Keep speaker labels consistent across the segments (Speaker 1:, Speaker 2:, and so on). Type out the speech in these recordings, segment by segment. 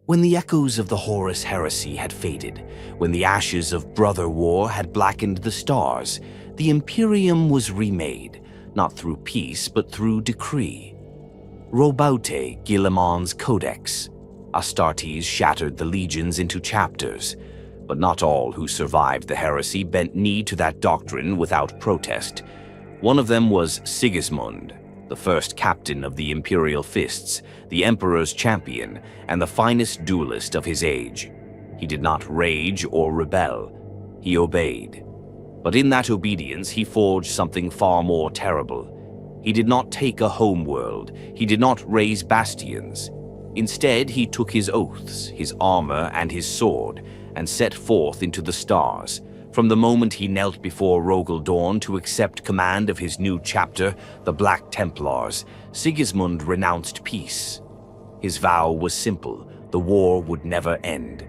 Speaker 1: When the echoes of the Horus Heresy had faded, when the ashes of brother war had blackened the stars, the Imperium was remade, not through peace but through decree. Robaute Guillemon's Codex. Astartes shattered the legions into chapters, but not all who survived the heresy bent knee to that doctrine without protest. One of them was Sigismund, the first captain of the Imperial Fists, the Emperor's champion, and the finest duelist of his age. He did not rage or rebel. He obeyed. But in that obedience, he forged something far more terrible. He did not take a homeworld. He did not raise bastions. Instead, he took his oaths, his armor, and his sword, and set forth into the stars. From the moment he knelt before rogal dorn to accept command of his new chapter, the Black Templars, Sigismund renounced peace. His vow was simple: the war would never end.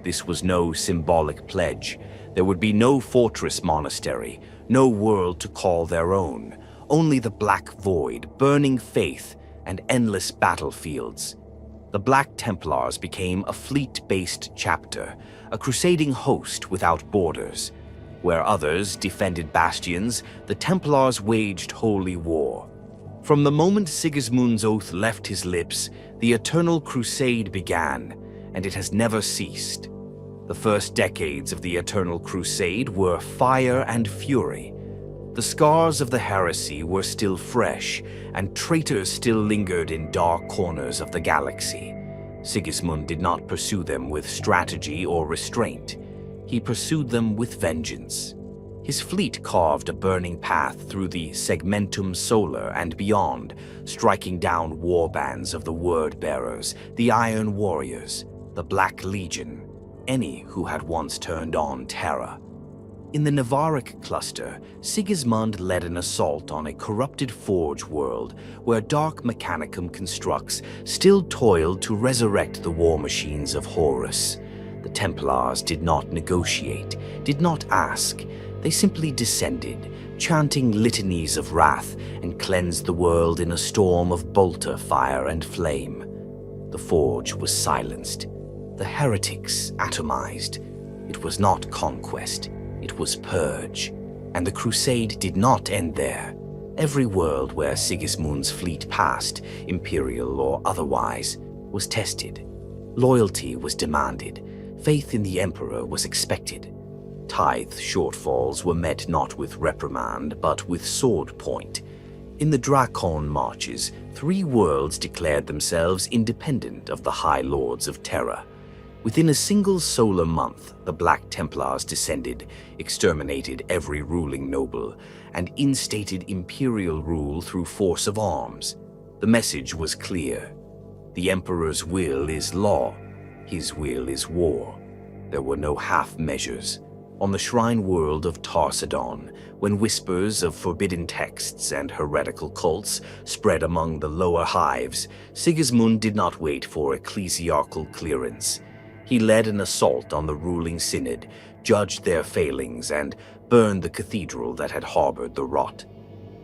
Speaker 1: This was no symbolic pledge. There would be no fortress monastery, no world to call their own, only the black void, burning faith, and endless battlefields. The Black Templars became a fleet-based chapter, a crusading host without borders. Where others defended bastions, the Templars waged holy war. From the moment Sigismund's oath left his lips, the eternal crusade began, and it has never ceased. The first decades of the Eternal Crusade were fire and fury. The scars of the heresy were still fresh, and traitors still lingered in dark corners of the galaxy. Sigismund did not pursue them with strategy or restraint. He pursued them with vengeance. His fleet carved a burning path through the segmentum solar and beyond, striking down warbands of the Word-bearers, the Iron Warriors, the Black Legion, any who had once turned on terror. In the Valrak cluster, Sigismund led an assault on a corrupted forge world where dark mechanicum constructs still toiled to resurrect the war machines of Horus. The Templars did not negotiate, did not ask. They simply descended, chanting litanies of wrath, and cleansed the world in a storm of bolter fire and flame. The forge was silenced. The heretics atomized. It was not conquest. It was purge, and the crusade did not end there. Every world where Sigismund's fleet passed, imperial or otherwise, was tested. Loyalty was demanded. Faith in the emperor was expected. Tithe shortfalls were met not with reprimand, but with sword point. In the Drakon marches, 3 worlds declared themselves independent of the High Lords of Terror. Within a single solar month, the Black Templars descended, exterminated every ruling noble, and instated imperial rule through force of arms. The message was clear. The Emperor's will is law. His will is war. There were no half measures. On the shrine world of Tarsadon, when whispers of forbidden texts and heretical cults spread among the lower hives, Sigismund did not wait for ecclesiarchal clearance. He led an assault on the ruling synod, judged their failings, and burned the cathedral that had harbored the rot.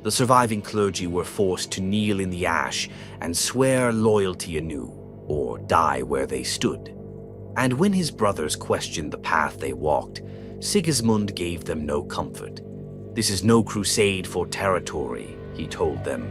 Speaker 1: The surviving clergy were forced to kneel in the ash and swear loyalty anew, or die where they stood. And when his brothers questioned the path they walked, Sigismund gave them no comfort. "This is no crusade for territory," he told them.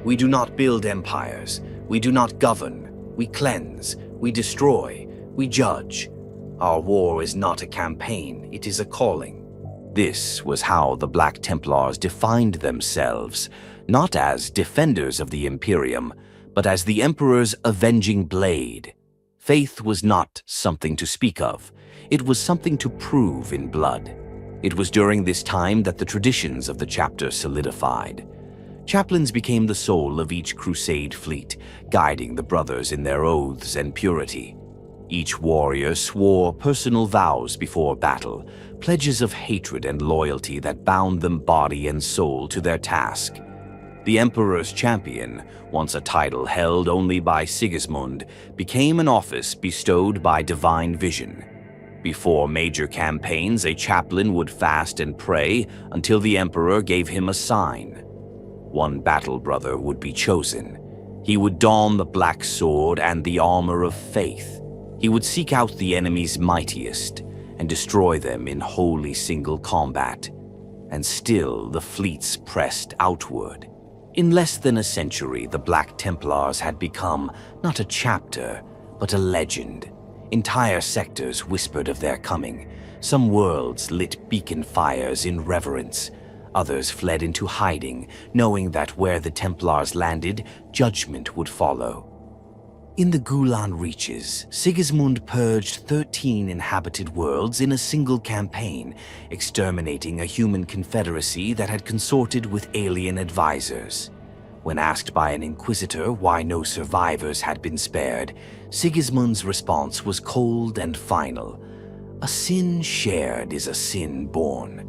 Speaker 1: "We do not build empires. We do not govern. We cleanse. We destroy. We judge. Our war is not a campaign, it is a calling." This was how the Black Templars defined themselves, not as defenders of the Imperium, but as the Emperor's avenging blade. Faith was not something to speak of. It was something to prove in blood. It was during this time that the traditions of the chapter solidified. Chaplains became the soul of each crusade fleet, guiding the brothers in their oaths and purity. Each warrior swore personal vows before battle, pledges of hatred and loyalty that bound them body and soul to their task. The Emperor's champion, once a title held only by Sigismund, became an office bestowed by divine vision. Before major campaigns, a chaplain would fast and pray until the Emperor gave him a sign. One battle brother would be chosen. He would don the black sword and the armor of faith. He would seek out the enemy's mightiest and destroy them in holy single combat. And still the fleets pressed outward. In less than a century, the Black Templars had become not a chapter, but a legend. Entire sectors whispered of their coming. Some worlds lit beacon fires in reverence. Others fled into hiding, knowing that where the Templars landed, judgment would follow. In the Gulan reaches, Sigismund purged 13 inhabited worlds in a single campaign, exterminating a human confederacy that had consorted with alien advisors. When asked by an inquisitor why no survivors had been spared, Sigismund's response was cold and final. A sin shared is a sin born.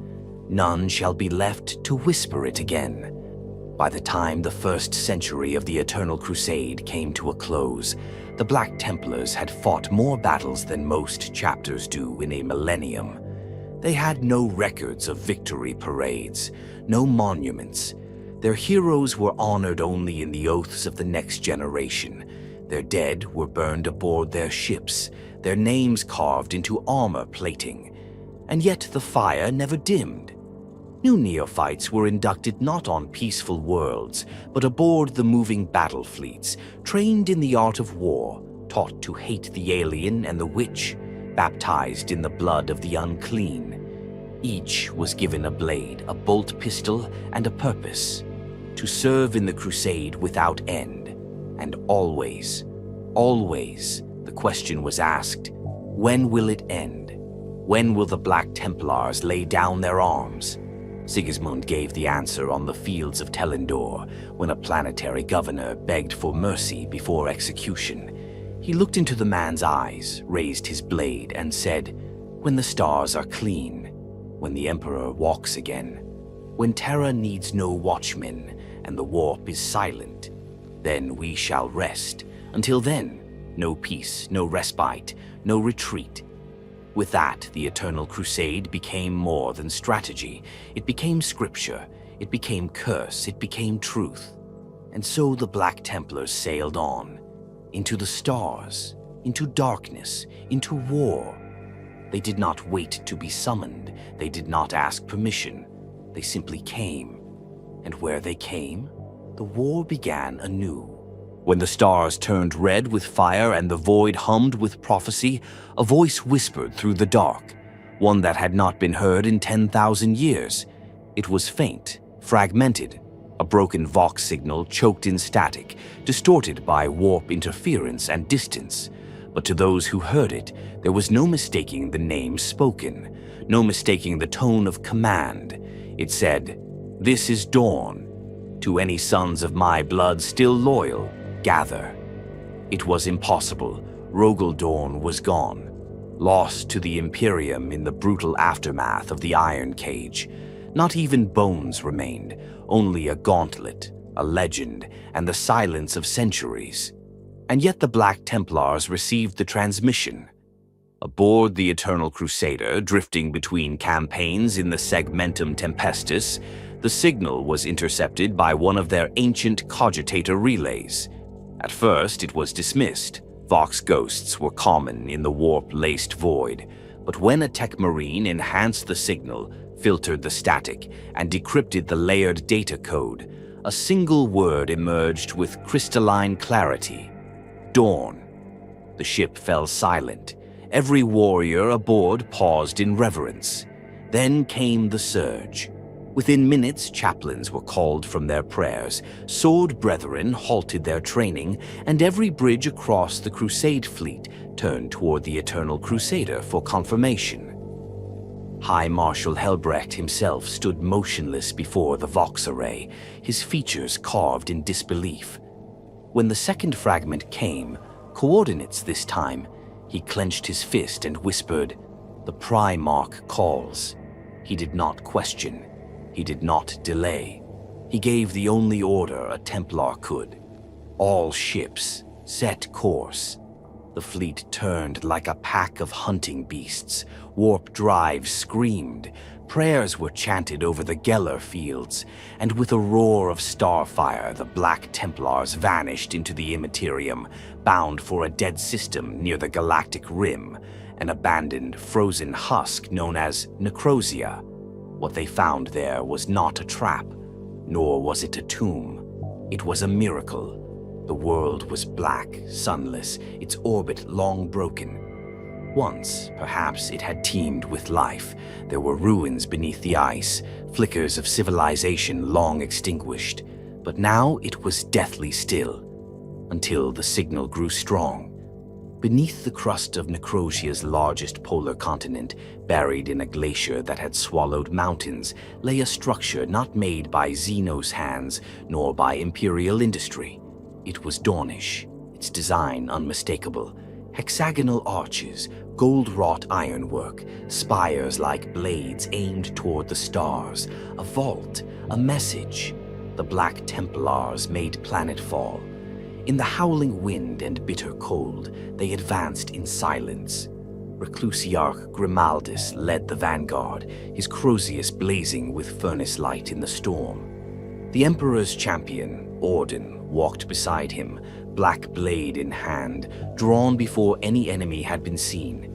Speaker 1: None shall be left to whisper it again. By the time the first century of the Eternal Crusade came to a close, the Black Templars had fought more battles than most chapters do in a millennium. They had no records of victory parades, no monuments. Their heroes were honored only in the oaths of the next generation. Their dead were burned aboard their ships, their names carved into armor plating. And yet the fire never dimmed. New neophytes were inducted not on peaceful worlds, but aboard the moving battle fleets, trained in the art of war, taught to hate the alien and the witch, baptized in the blood of the unclean. Each was given a blade, a bolt pistol, and a purpose: to serve in the crusade without end. And always, always, the question was asked, when will it end? When will the Black Templars lay down their arms? Sigismund gave the answer on the fields of Telendor, when a planetary governor begged for mercy before execution. He looked into the man's eyes, raised his blade, and said, "When the stars are clean, when the Emperor walks again, when Terra needs no watchmen and the warp is silent, then we shall rest. Until then, no peace, no respite, no retreat." With that, the Eternal Crusade became more than strategy. It became scripture, it became curse, it became truth. And so the Black Templars sailed on, into the stars, into darkness, into war. They did not wait to be summoned, they did not ask permission, they simply came. And where they came, the war began anew. When the stars turned red with fire and the void hummed with prophecy, a voice whispered through the dark, one that had not been heard in 10,000 years. It was faint, fragmented, a broken Vox signal choked in static, distorted by warp interference and distance. But to those who heard it, there was no mistaking the name spoken, no mistaking the tone of command. It said, "This is Dorn. To any sons of my blood still loyal, gather." It was impossible. Rogal Dorn was gone, lost to the Imperium in the brutal aftermath of the Iron Cage. Not even bones remained, only a gauntlet, a legend, and the silence of centuries. And yet the Black Templars received the transmission. Aboard the Eternal Crusader, drifting between campaigns in the Segmentum Tempestus, the signal was intercepted by one of their ancient cogitator relays. At first, it was dismissed. Vox ghosts were common in the warp-laced void. But when a tech marine enhanced the signal, filtered the static, and decrypted the layered data code, a single word emerged with crystalline clarity: Dorn. The ship fell silent. Every warrior aboard paused in reverence. Then came the surge. Within minutes, chaplains were called from their prayers, sword brethren halted their training, and every bridge across the Crusade fleet turned toward the Eternal Crusader for confirmation. High Marshal Helbrecht himself stood motionless before the Vox array, his features carved in disbelief. When the second fragment came, coordinates this time, he clenched his fist and whispered, "The Primarch calls." He did not question. He did not delay. He gave the only order a Templar could. All ships, set course. The fleet turned like a pack of hunting beasts. Warp drives screamed. Prayers were chanted over the Geller fields, and with a roar of starfire, the Black Templars vanished into the Immaterium, bound for a dead system near the galactic rim, an abandoned, frozen husk known as Necrosia. What they found there was not a trap, nor was it a tomb. It was a miracle. The world was black, sunless, its orbit long broken. Once, perhaps, it had teemed with life. There were ruins beneath the ice, flickers of civilization long extinguished. But now it was deathly still, until the signal grew strong. Beneath the crust of Necrosia's largest polar continent, buried in a glacier that had swallowed mountains, lay a structure not made by Xenos hands, nor by Imperial industry. It was Dornish, its design unmistakable. Hexagonal arches, gold-wrought ironwork, spires like blades aimed toward the stars, a vault, a message. The Black Templars made planetfall. In the howling wind and bitter cold, they advanced in silence. Reclusiarch Grimaldus led the vanguard, his Crozius blazing with furnace light in the storm. The Emperor's champion, Orden, walked beside him, black blade in hand, drawn before any enemy had been seen.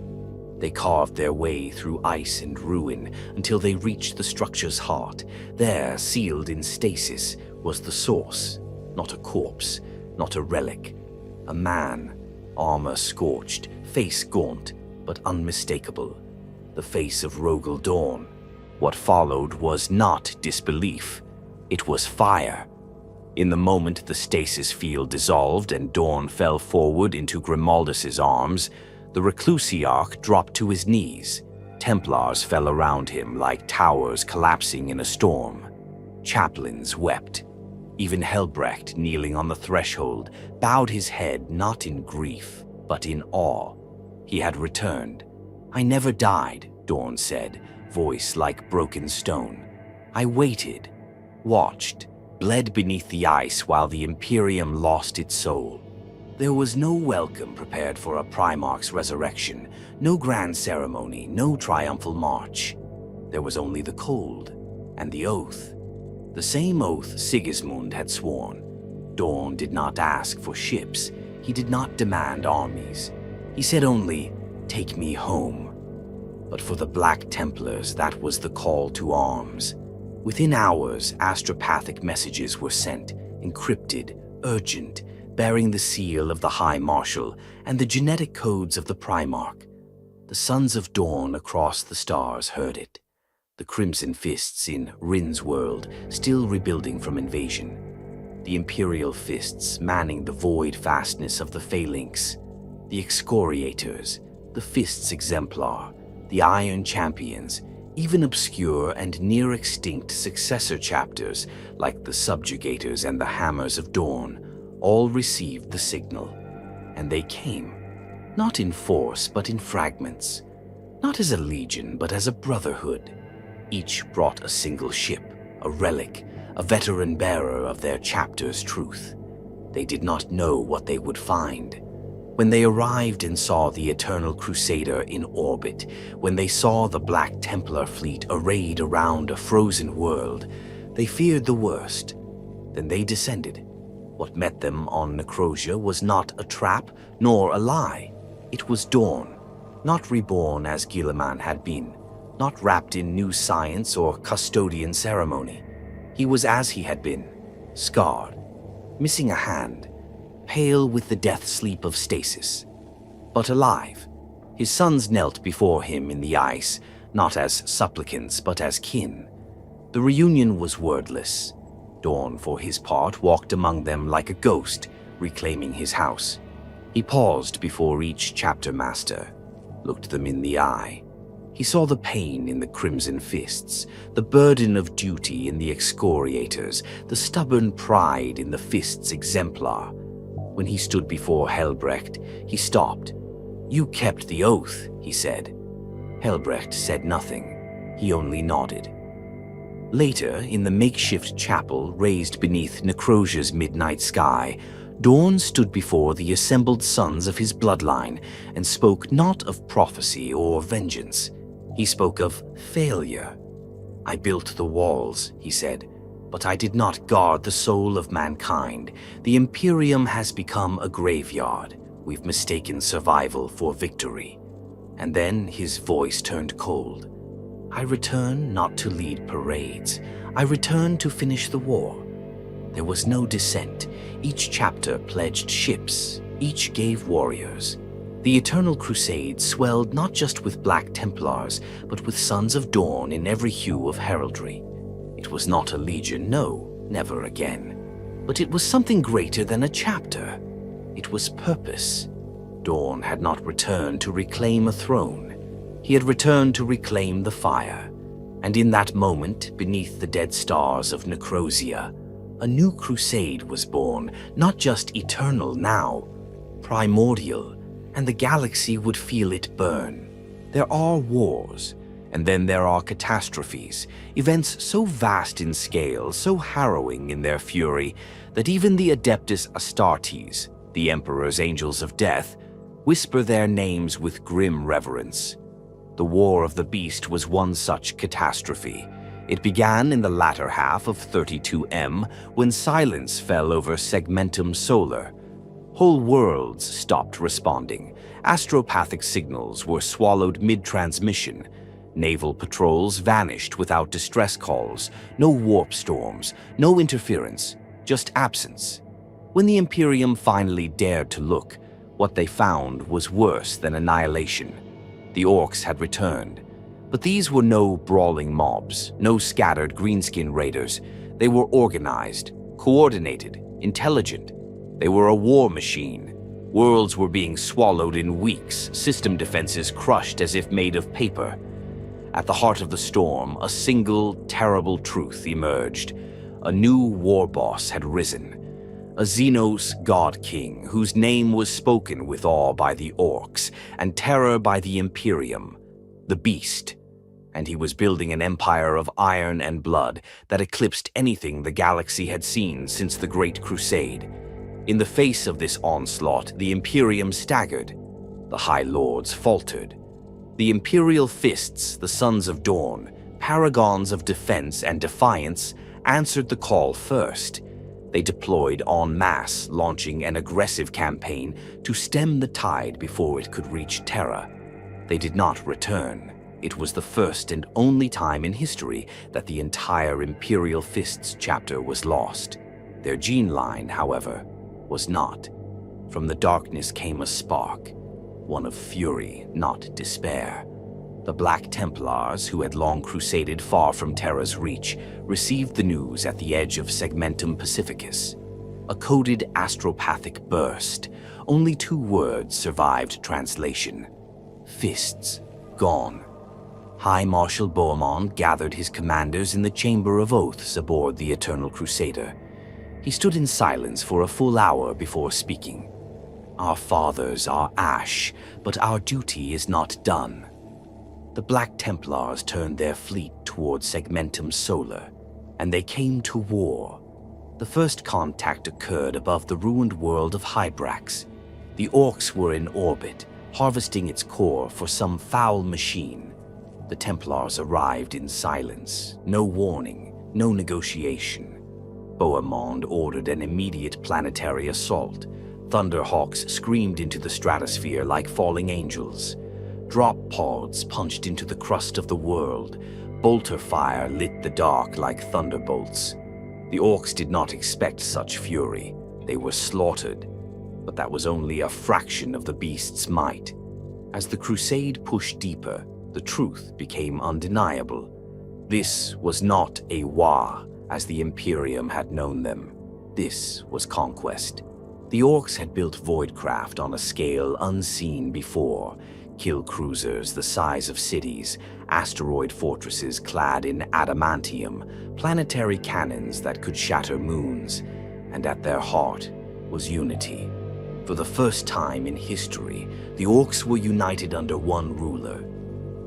Speaker 1: They carved their way through ice and ruin until they reached the structure's heart. There, sealed in stasis, was the source, not a corpse, not a relic. A man, armor scorched, face gaunt, but unmistakable. The face of rogal Dorn. What followed was not disbelief. It was fire. In the moment the stasis field dissolved and Dorn fell forward into Grimaldus's arms, the Reclusiarch dropped to his knees. Templars fell around him like towers collapsing in a storm. Chaplains wept. Even Helbrecht, kneeling on the threshold, bowed his head not in grief, but in awe. He had returned. "I never died," Dorn said, voice like broken stone. "I waited, watched, bled beneath the ice while the Imperium lost its soul. There was no welcome prepared for a Primarch's resurrection, no grand ceremony, no triumphal march. There was only the cold and the oath. The same oath Sigismund had sworn. Dorn did not ask for ships. He did not demand armies. He said only, 'Take me home.' But for the Black Templars, that was the call to arms. Within hours, astropathic messages were sent, encrypted, urgent, bearing the seal of the High Marshal and the genetic codes of the Primarch. The Sons of Dorn across the stars heard it. The Crimson Fists in Rin's world, still rebuilding from invasion. The Imperial Fists manning the void fastness of the Phalanx. The Excoriators, the Fists Exemplar, the Iron Champions, even obscure and near-extinct successor chapters like the Subjugators and the Hammers of Dorn, all received the signal. And they came, not in force but in fragments, not as a legion but as a brotherhood. Each brought a single ship, a relic, a veteran bearer of their chapter's truth. They did not know what they would find. When they arrived and saw the Eternal Crusader in orbit, when they saw the Black Templar fleet arrayed around a frozen world, they feared the worst. Then they descended. What met them on Necrosia was not a trap, nor a lie. It was Dorn, not reborn as Guilliman had been, not wrapped in new science or custodian ceremony. He was as he had been, scarred, missing a hand, pale with the death sleep of stasis, but alive. His sons knelt before him in the ice, not as supplicants but as kin. The reunion was wordless. Dorn, for his part, walked among them like a ghost, reclaiming his house. He paused before each chapter master, looked them in the eye. He saw the pain in the Crimson Fists, the burden of duty in the Excoriators, the stubborn pride in the Fists Exemplar. When he stood before Helbrecht, he stopped. "You kept the oath," he said. Helbrecht said nothing. He only nodded. Later, in the makeshift chapel raised beneath Necrosia's midnight sky, Dorn stood before the assembled sons of his bloodline and spoke not of prophecy or vengeance. He spoke of failure. "I built the walls," he said, "but I did not guard the soul of mankind. The Imperium has become a graveyard. We've mistaken survival for victory." And then his voice turned cold. "I return not to lead parades. I return to finish the war." There was no dissent. Each chapter pledged ships. Each gave warriors. The Eternal Crusade swelled not just with Black Templars, but with Sons of Dorn in every hue of heraldry. It was not a legion, no, never again. But it was something greater than a chapter. It was purpose. Dorn had not returned to reclaim a throne. He had returned to reclaim the fire. And in that moment, beneath the dead stars of Necrosia, a new crusade was born, not just eternal now, primordial, and the galaxy would feel it burn. There are wars, and then there are catastrophes, events so vast in scale, so harrowing in their fury, that even the Adeptus Astartes, the Emperor's Angels of Death, whisper their names with grim reverence. The War of the Beast was one such catastrophe. It began in the latter half of 32M, when silence fell over Segmentum Solar. Whole worlds stopped responding. Astropathic signals were swallowed mid-transmission. Naval patrols vanished without distress calls. No warp storms, no interference, just absence. When the Imperium finally dared to look, what they found was worse than annihilation. The orcs had returned. But these were no brawling mobs, no scattered greenskin raiders. They were organized, coordinated, intelligent. They were a war machine. Worlds were being swallowed in weeks, system defenses crushed as if made of paper. At the heart of the storm, a single, terrible truth emerged. A new war boss had risen. A Xenos god king whose name was spoken with awe by the orcs and terror by the Imperium. The Beast. And he was building an empire of iron and blood that eclipsed anything the galaxy had seen since the Great Crusade. In the face of this onslaught, the Imperium staggered. The High Lords faltered. The Imperial Fists, the Sons of Dorn, paragons of defense and defiance, answered the call first. They deployed en masse, launching an aggressive campaign to stem the tide before it could reach Terra. They did not return. It was the first and only time in history that the entire Imperial Fists chapter was lost. Their gene line, however, was not. From the darkness came a spark, one of fury, not despair. The Black Templars, who had long crusaded far from Terra's reach, received the news at the edge of Segmentum Pacificus. A coded astropathic burst. Only 2 words survived translation. Fists gone. High Marshal Bohemond gathered his commanders in the Chamber of Oaths aboard the Eternal Crusader. He stood in silence for a full hour before speaking. "Our fathers are ash, but our duty is not done." The Black Templars turned their fleet towards Segmentum Solar, and they came to war. The first contact occurred above the ruined world of Hybrax. The orcs were in orbit, harvesting its core for some foul machine. The Templars arrived in silence, no warning, no negotiation. Bohemond ordered an immediate planetary assault. Thunderhawks screamed into the stratosphere like falling angels. Drop pods punched into the crust of the world. Bolter fire lit the dark like thunderbolts. The orcs did not expect such fury. They were slaughtered. But that was only a fraction of the beast's might. As the crusade pushed deeper, the truth became undeniable. This was not a war, as the Imperium had known them. This was conquest. The orcs had built voidcraft on a scale unseen before. Kill cruisers the size of cities, asteroid fortresses clad in adamantium, planetary cannons that could shatter moons. And at their heart was unity. For the first time in history, the orcs were united under one ruler,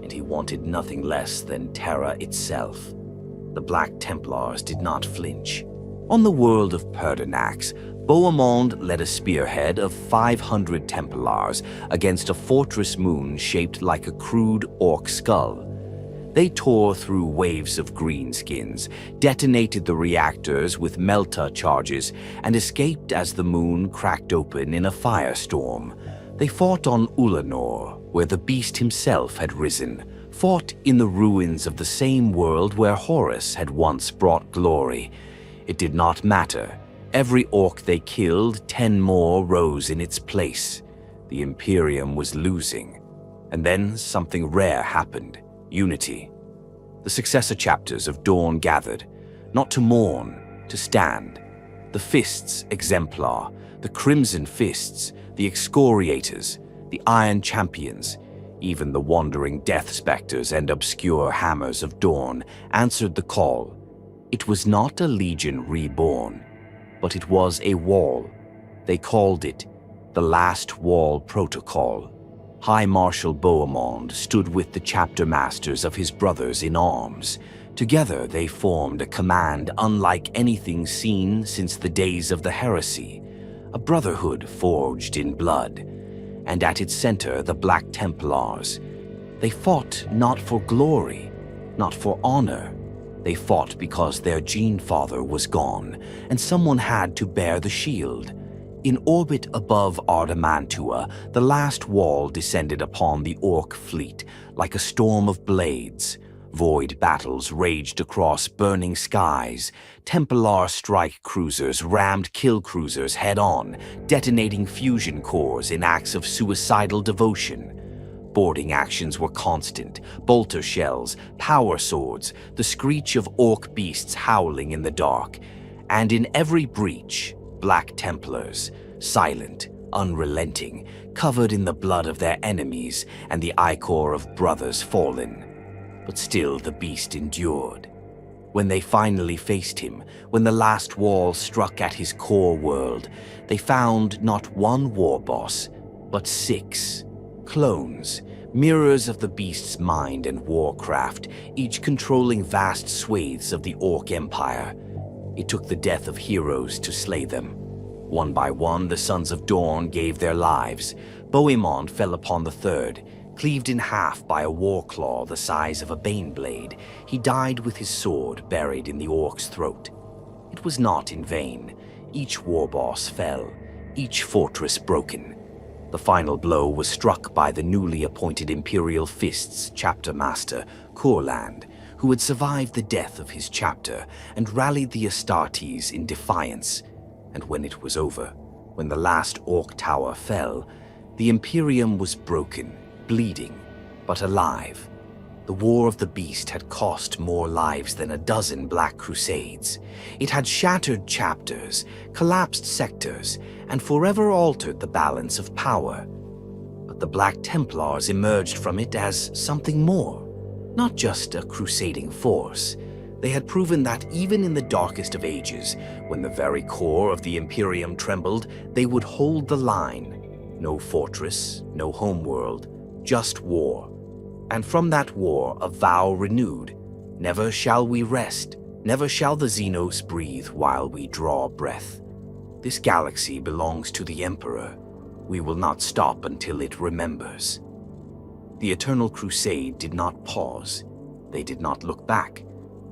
Speaker 1: and he wanted nothing less than Terra itself. The Black Templars did not flinch. On the world of Pertinax, Bohemond led a spearhead of 500 Templars against a fortress moon shaped like a crude orc skull. They tore through waves of greenskins, detonated the reactors with melta charges, and escaped as the moon cracked open in a firestorm. They fought on Ulanor, where the beast himself had risen, fought in the ruins of the same world where Horus had once brought glory. It did not matter. Every orc they killed, 10 more rose in its place. The Imperium was losing. And then something rare happened. Unity. The successor chapters of Dorn gathered, not to mourn, to stand. The Fists Exemplar, the Crimson Fists, the Excoriators, the Iron Champions, even the wandering Death Spectres and obscure Hammers of Dorn answered the call. It was not a legion reborn, but it was a wall. They called it the Last Wall Protocol. High Marshal Bohemond stood with the chapter masters of his brothers in arms. Together they formed a command unlike anything seen since the days of the heresy, a brotherhood forged in blood, and at its center the Black Templars. They fought not for glory, not for honor. They fought because their gene-father was gone, and someone had to bear the shield. In orbit above Ardamantua, the last wall descended upon the Orc fleet like a storm of blades. Void battles raged across burning skies. Templar strike cruisers rammed kill cruisers head-on, detonating fusion cores in acts of suicidal devotion. Boarding actions were constant, bolter shells, power swords, the screech of orc beasts howling in the dark. And in every breach, Black Templars, silent, unrelenting, covered in the blood of their enemies and the ichor of brothers fallen. But still the beast endured. When they finally faced him, when the last wall struck at his core world, they found not one war boss, but 6 clones, mirrors of the beast's mind and warcraft, each controlling vast swathes of the Orc Empire. It took the death of heroes to slay them. One by one, the sons of Dorn gave their lives. Bohemond fell upon the third, cleaved in half by a war claw the size of a bane blade. He died with his sword buried in the Orc's throat. It was not in vain. Each war boss fell, each fortress broken. The final blow was struck by the newly appointed Imperial Fists chapter master, Courland, who had survived the death of his chapter and rallied the Astartes in defiance. And when it was over, when the last Orc tower fell, the Imperium was broken, bleeding, but alive. The War of the Beast had cost more lives than a dozen Black Crusades. It had shattered chapters, collapsed sectors, and forever altered the balance of power. But the Black Templars emerged from it as something more, not just a crusading force. They had proven that even in the darkest of ages, when the very core of the Imperium trembled, they would hold the line. No fortress, no homeworld, just war. And from that war a vow renewed. Never shall we rest, never shall the Xenos breathe while we draw breath. This galaxy belongs to the Emperor. We will not stop until it remembers. The Eternal Crusade did not pause. They did not look back.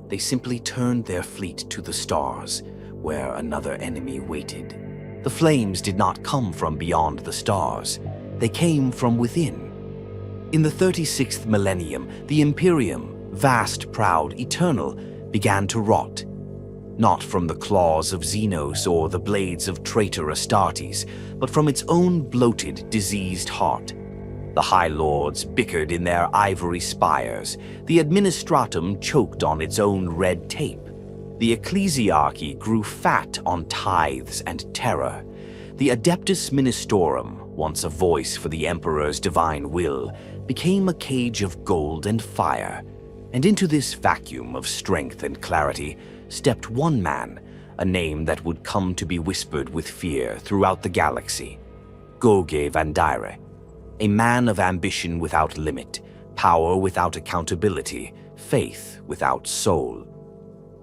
Speaker 1: They simply turned their fleet to the stars, where another enemy waited. The flames did not come from beyond the stars. They came from within. In the 36th millennium, the Imperium, vast, proud, eternal, began to rot. Not from the claws of Xenos or the blades of traitor Astartes, but from its own bloated, diseased heart. The High Lords bickered in their ivory spires. The Administratum choked on its own red tape. The Ecclesiarchy grew fat on tithes and terror. The Adeptus Ministorum, once a voice for the Emperor's divine will, became a cage of gold and fire. And into this vacuum of strength and clarity stepped one man, a name that would come to be whispered with fear throughout the galaxy. Goge Vandire. A man of ambition without limit, power without accountability, faith without soul.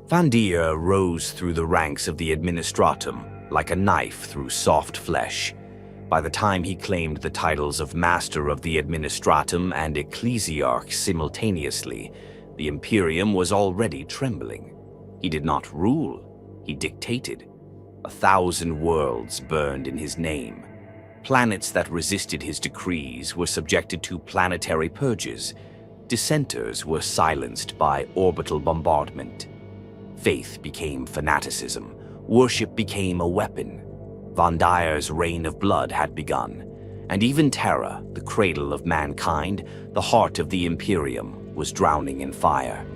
Speaker 1: Vandir rose through the ranks of the Administratum, like a knife through soft flesh. By the time he claimed the titles of Master of the Administratum and Ecclesiarch simultaneously, the Imperium was already trembling. He did not rule, he dictated. 1,000 worlds burned in his name. Planets that resisted his decrees were subjected to planetary purges. Dissenters were silenced by orbital bombardment. Faith became fanaticism. Worship became a weapon. Vandire's reign of blood had begun, and even Terra, the cradle of mankind, the heart of the Imperium, was drowning in fire.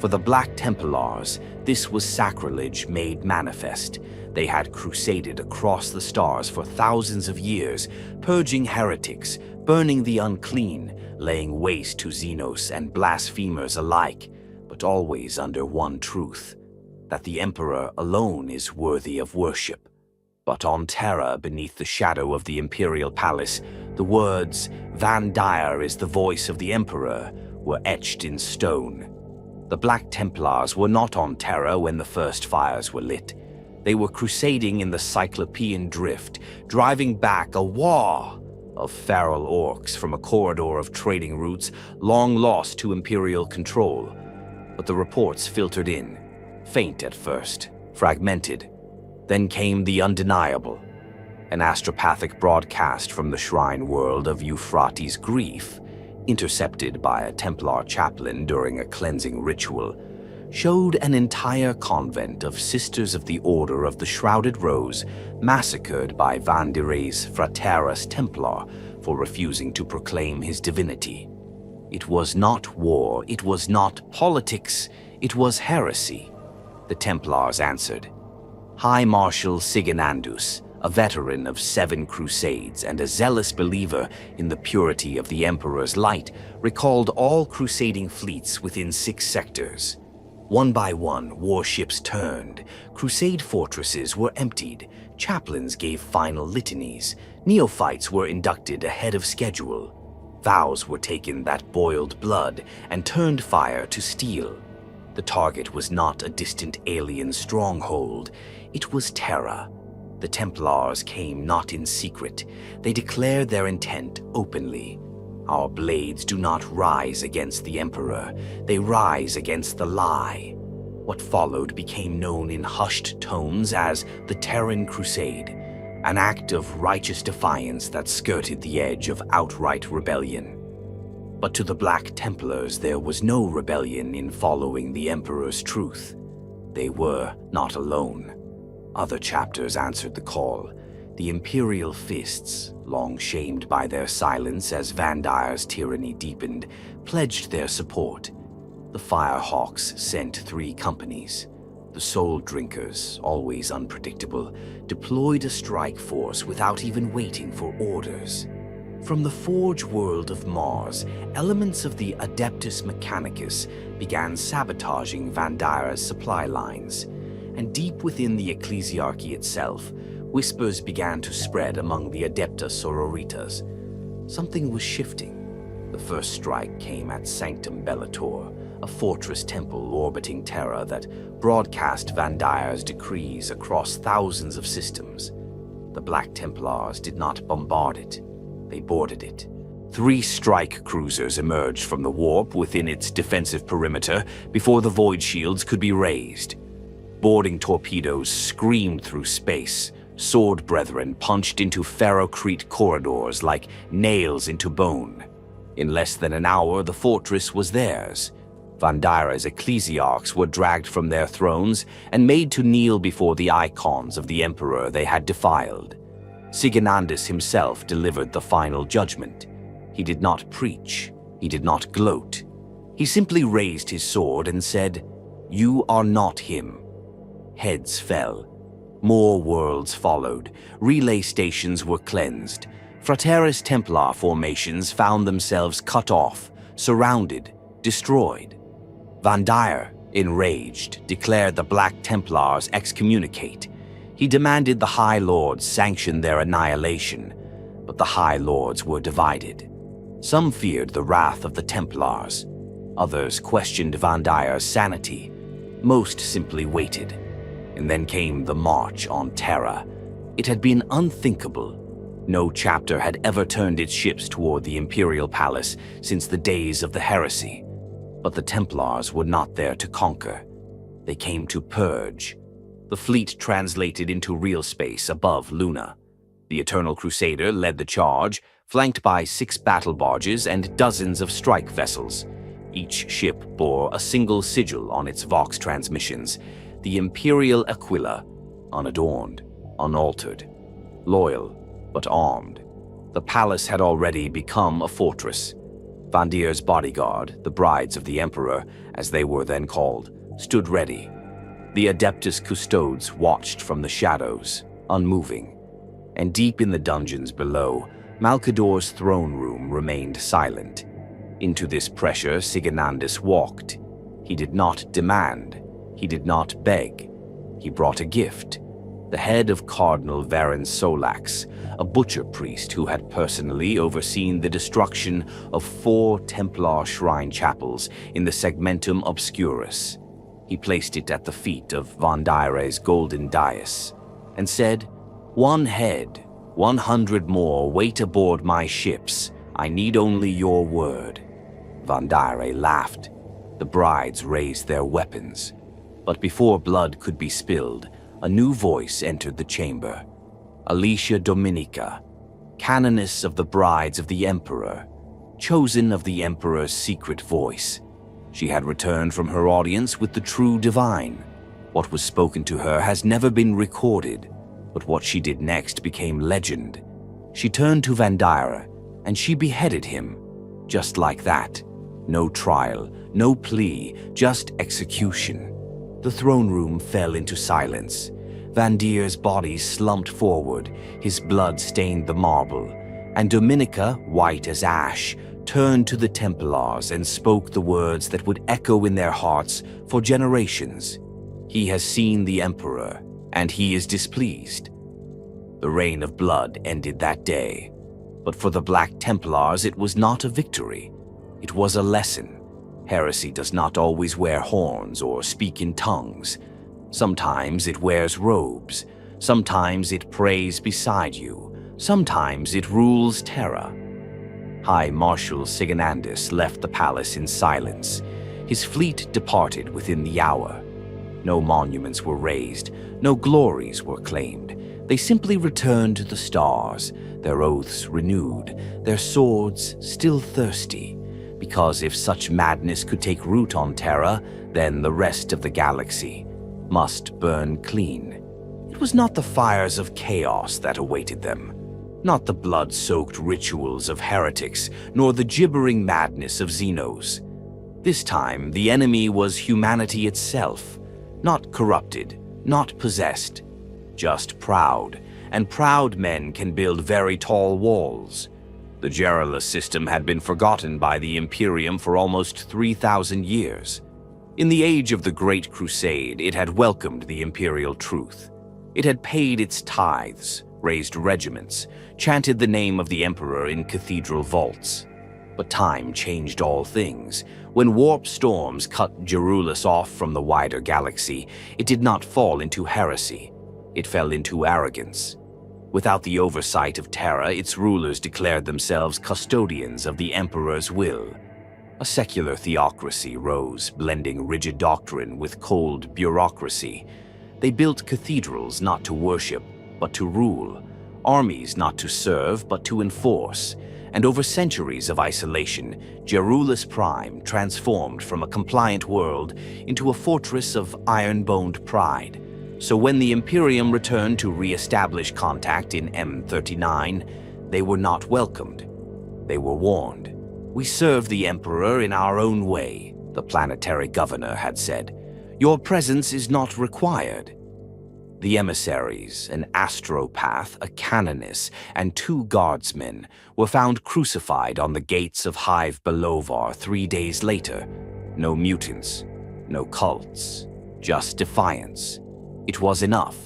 Speaker 1: For the Black Templars, this was sacrilege made manifest. They had crusaded across the stars for thousands of years, purging heretics, burning the unclean, laying waste to Xenos and blasphemers alike, but always under one truth, that the Emperor alone is worthy of worship. But on Terra, beneath the shadow of the Imperial Palace, the words, "Vandire is the voice of the Emperor," were etched in stone. The Black Templars were not on Terra when the first fires were lit. They were crusading in the Cyclopean Drift, driving back a war of feral orcs from a corridor of trading routes long lost to Imperial control. But the reports filtered in, faint at first, fragmented. Then came the undeniable, an astropathic broadcast from the shrine world of Euphrates Grief, intercepted by a Templar chaplain during a cleansing ritual, showed an entire convent of Sisters of the Order of the Shrouded Rose massacred by Vandire's Fraterus Templar for refusing to proclaim his divinity. It was not war, it was not politics, it was heresy, the Templars answered. High Marshal Sigismund, a veteran of 7 crusades and a zealous believer in the purity of the Emperor's light, recalled all crusading fleets within 6 sectors. One by one, warships turned, crusade fortresses were emptied, chaplains gave final litanies, neophytes were inducted ahead of schedule. Vows were taken that boiled blood and turned fire to steel. The target was not a distant alien stronghold, it was Terra. The Templars came not in secret. They declared their intent openly. Our blades do not rise against the Emperor. They rise against the lie. What followed became known in hushed tones as the Terran Crusade, an act of righteous defiance that skirted the edge of outright rebellion. But to the Black Templars there was no rebellion in following the Emperor's truth. They were not alone. Other chapters answered the call. The Imperial Fists, long shamed by their silence as Vandire's tyranny deepened, pledged their support. The Firehawks sent 3 companies. The Soul Drinkers, always unpredictable, deployed a strike force without even waiting for orders. From the Forge world of Mars, elements of the Adeptus Mechanicus began sabotaging Vandire's supply lines. And deep within the ecclesiarchy itself, whispers began to spread among the Adepta Sororitas. Something was shifting. The first strike came at Sanctum Bellator, a fortress temple orbiting Terra that broadcast Vandire's decrees across thousands of systems. The Black Templars did not bombard it. They boarded it. 3 strike cruisers emerged from the warp within its defensive perimeter before the void shields could be raised. Boarding torpedoes screamed through space. Sword brethren punched into ferrocrete corridors like nails into bone. In less than an hour, the fortress was theirs. Vandire's ecclesiarchs were dragged from their thrones and made to kneel before the icons of the Emperor they had defiled. Sigismund himself delivered the final judgment. He did not preach. He did not gloat. He simply raised his sword and said, "You are not him." Heads fell. More worlds followed. Relay stations were cleansed. Fraterus Templar formations found themselves cut off, surrounded, destroyed. Vandire, enraged, declared the Black Templars excommunicate. He demanded the High Lords sanction their annihilation, but the High Lords were divided. Some feared the wrath of the Templars. Others questioned Vandire's sanity. Most simply waited. And then came the march on Terra, It had been unthinkable. No chapter had ever turned its ships toward the imperial palace since the days of the heresy. But the Templars were not there to conquer. They came to purge. The fleet translated into real space above Luna. The Eternal Crusader led the charge, flanked by 6 battle barges and dozens of strike vessels. Each ship bore a single sigil on its Vox transmissions, the Imperial Aquila, unadorned, unaltered, loyal, but armed. The palace had already become a fortress. Vandir's bodyguard, the brides of the Emperor, as they were then called, stood ready. The Adeptus Custodes watched from the shadows, unmoving. And deep in the dungeons below, Malcador's throne room remained silent. Into this pressure Sigismund walked. He did not demand. He did not beg. He brought a gift. The head of Cardinal Varan Solax, a butcher priest who had personally overseen the destruction of 4 Templar shrine chapels in the Segmentum Obscurus. He placed it at the feet of Vandire's golden dais and said, "One head, 100 more wait aboard my ships. I need only your word." Vandire laughed. The brides raised their weapons. But before blood could be spilled, a new voice entered the chamber. Alicia Dominica, canoness of the brides of the Emperor, chosen of the Emperor's secret voice. She had returned from her audience with the true divine. What was spoken to her has never been recorded, but what she did next became legend. She turned to Vandire, and she beheaded him. Just like that. No trial, no plea, just execution. The throne room fell into silence. Vandir's body slumped forward, his blood stained the marble, and Dominica, white as ash, turned to the Templars and spoke the words that would echo in their hearts for generations. "He has seen the Emperor, and he is displeased." The reign of blood ended that day, but for the Black Templars it was not a victory. It was a lesson. Heresy does not always wear horns or speak in tongues. Sometimes it wears robes. Sometimes it prays beside you. Sometimes it rules terror. High Marshal Sigismund left the palace in silence. His fleet departed within the hour. No monuments were raised. No glories were claimed. They simply returned to the stars, their oaths renewed, their swords still thirsty. Because if such madness could take root on Terra, then the rest of the galaxy must burn clean. It was not the fires of chaos that awaited them, not the blood-soaked rituals of heretics, nor the gibbering madness of Xenos. This time, the enemy was humanity itself, not corrupted, not possessed, just proud, and proud men can build very tall walls. The Gerulus system had been forgotten by the Imperium for almost 3,000 years. In the age of the Great Crusade, it had welcomed the imperial truth. It had paid its tithes, raised regiments, chanted the name of the Emperor in cathedral vaults. But time changed all things. When warp storms cut Gerulus off from the wider galaxy, it did not fall into heresy. It fell into arrogance. Without the oversight of Terra, its rulers declared themselves custodians of the Emperor's will. A secular theocracy rose, blending rigid doctrine with cold bureaucracy. They built cathedrals not to worship, but to rule, armies not to serve, but to enforce. And over centuries of isolation, Gerulus Prime transformed from a compliant world into a fortress of iron-boned pride. So when the Imperium returned to re-establish contact in M39, they were not welcomed. They were warned. "We serve the Emperor in our own way," the planetary governor had said. "Your presence is not required." The emissaries, an astropath, a canoness, and 2 guardsmen, were found crucified on the gates of Hive Belovar 3 days later. No mutants, no cults, just defiance. It was enough.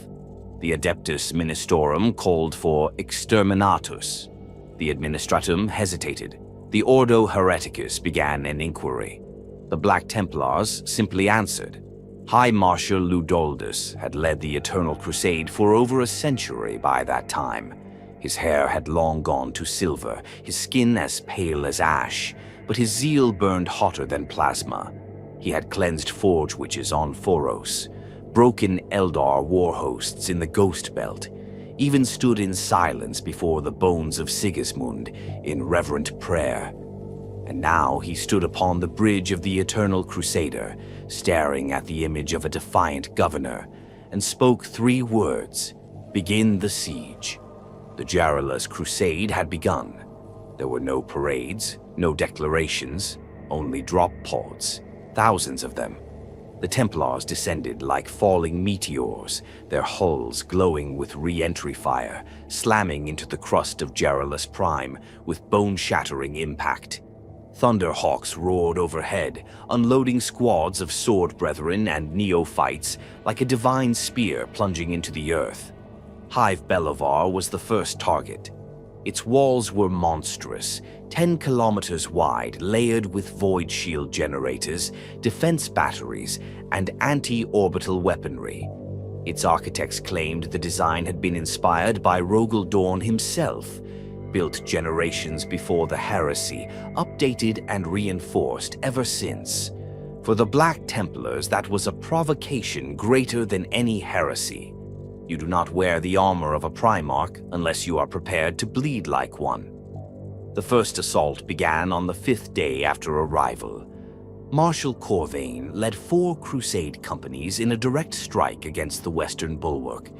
Speaker 1: The Adeptus Ministorum called for exterminatus. The Administratum hesitated. The Ordo Hereticus began an inquiry. The Black Templars simply answered. High Marshal Ludoldus had led the Eternal Crusade for over a century by that time. His hair had long gone to silver, his skin as pale as ash, but his zeal burned hotter than plasma. He had cleansed forge witches on Foros, broken Eldar war hosts in the Ghost Belt, even stood in silence before the bones of Sigismund in reverent prayer. And now he stood upon the bridge of the Eternal Crusader, staring at the image of a defiant governor, and spoke 3 words: "Begin the siege." The Jarla's crusade had begun. There were no parades, no declarations, only drop pods, thousands of them. The Templars descended like falling meteors, their hulls glowing with re-entry fire, slamming into the crust of Jarla's prime with bone-shattering impact. Thunderhawks roared overhead, unloading squads of sword brethren and neophytes like a divine spear plunging into the earth. Hive Belivar was the first target. Its walls were monstrous, 10 kilometers wide, layered with void shield generators, defense batteries, and anti-orbital weaponry. Its architects claimed the design had been inspired by rogal Dorn himself, built generations before the heresy, updated and reinforced ever since. For the Black Templars, that was a provocation greater than any heresy. You do not wear the armor of a Primarch unless you are prepared to bleed like one. The first assault began on the 5th day after arrival. Marshal Corvain led 4 Crusade companies in a direct strike against the Western Bulwark.